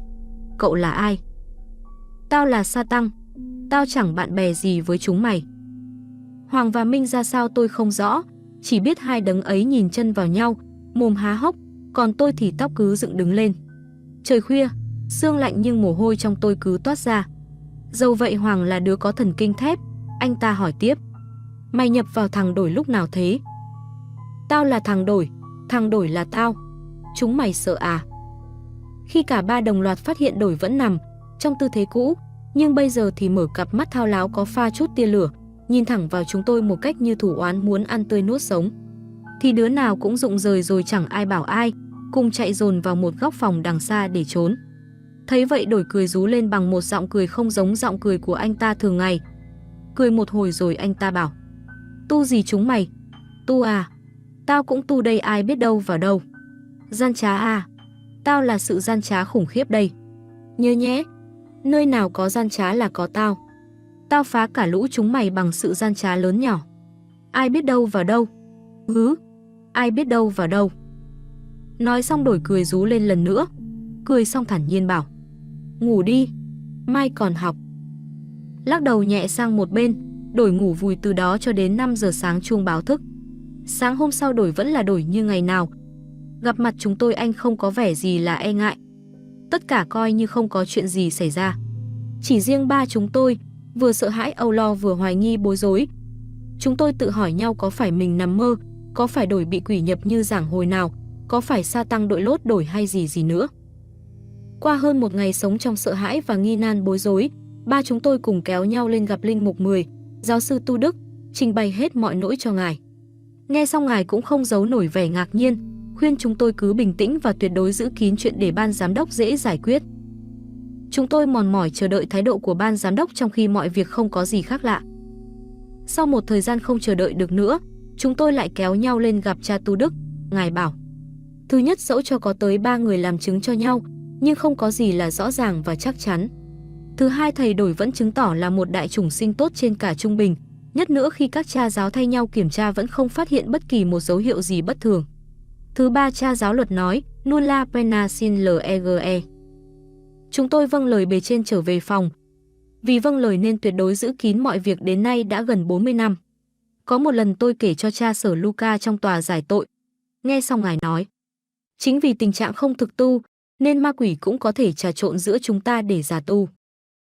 Cậu là ai? Tao là Sa Tăng. Tao chẳng bạn bè gì với chúng mày. Hoàng và Minh ra sao tôi không rõ, chỉ biết hai đấng ấy nhìn chân vào nhau, mồm há hốc, còn tôi thì tóc cứ dựng đứng lên. Trời khuya, sương lạnh nhưng mồ hôi trong tôi cứ toát ra. Dẫu vậy Hoàng là đứa có thần kinh thép, anh ta hỏi tiếp. Mày nhập vào thằng đổi lúc nào thế? Tao là thằng đổi là tao. Chúng mày sợ à? Khi cả ba đồng loạt phát hiện đổi vẫn nằm trong tư thế cũ, nhưng bây giờ thì mở cặp mắt thao láo có pha chút tia lửa, nhìn thẳng vào chúng tôi một cách như thủ oán muốn ăn tươi nuốt sống. Thì đứa nào cũng rụng rời rồi chẳng ai bảo ai, cùng chạy dồn vào một góc phòng đằng xa để trốn. Thấy vậy đổi cười rú lên bằng một giọng cười không giống giọng cười của anh ta thường ngày. Cười một hồi rồi anh ta bảo. Tu gì chúng mày? Tu à? Tao cũng tu đây ai biết đâu vào đâu. Gian trá à? Tao là sự gian trá khủng khiếp đây. Nhớ nhé, nơi nào có gian trá là có tao. Tao phá cả lũ chúng mày bằng sự gian trá lớn nhỏ. Ai biết đâu vào đâu. Ai biết đâu vào đâu. Nói xong đổi cười rú lên lần nữa. Cười xong thản nhiên bảo. Ngủ đi, mai còn học. Lắc đầu nhẹ sang một bên, đổi ngủ vùi từ đó cho đến 5 giờ sáng chuông báo thức. Sáng hôm sau đổi vẫn là đổi như ngày nào. Gặp mặt chúng tôi anh không có vẻ gì là e ngại. Tất cả coi như không có chuyện gì xảy ra. Chỉ riêng ba chúng tôi, vừa sợ hãi âu lo vừa hoài nghi bối rối. Chúng tôi tự hỏi nhau có phải mình nằm mơ, có phải đổi bị quỷ nhập như giảng hồi nào, có phải Sa Tăng đội lốt đổi hay gì nữa. Qua hơn một ngày sống trong sợ hãi và nghi nan bối rối, ba chúng tôi cùng kéo nhau lên gặp Linh Mục 10, giáo sư Tu Đức, trình bày hết mọi nỗi cho ngài. Nghe xong ngài cũng không giấu nổi vẻ ngạc nhiên, khuyên chúng tôi cứ bình tĩnh và tuyệt đối giữ kín chuyện để ban giám đốc dễ giải quyết. Chúng tôi mòn mỏi chờ đợi thái độ của ban giám đốc trong khi mọi việc không có gì khác lạ. Sau một thời gian không chờ đợi được nữa, chúng tôi lại kéo nhau lên gặp cha Tu Đức. Ngài bảo, thứ nhất dẫu cho có tới 3 người làm chứng cho nhau, nhưng không có gì là rõ ràng và chắc chắn. Thứ hai, thầy đổi vẫn chứng tỏ là một đại chủng sinh tốt trên cả trung bình. Nhất nữa khi các cha giáo thay nhau kiểm tra vẫn không phát hiện bất kỳ một dấu hiệu gì bất thường. Thứ ba, cha giáo luật nói, nulla pena sin lege. Chúng tôi vâng lời bề trên trở về phòng. Vì vâng lời nên tuyệt đối giữ kín mọi việc đến nay đã gần 40 năm. Có một lần tôi kể cho cha sở Luca trong tòa giải tội. Nghe xong ngài nói, chính vì tình trạng không thực tu, nên ma quỷ cũng có thể trà trộn giữa chúng ta để giả tu.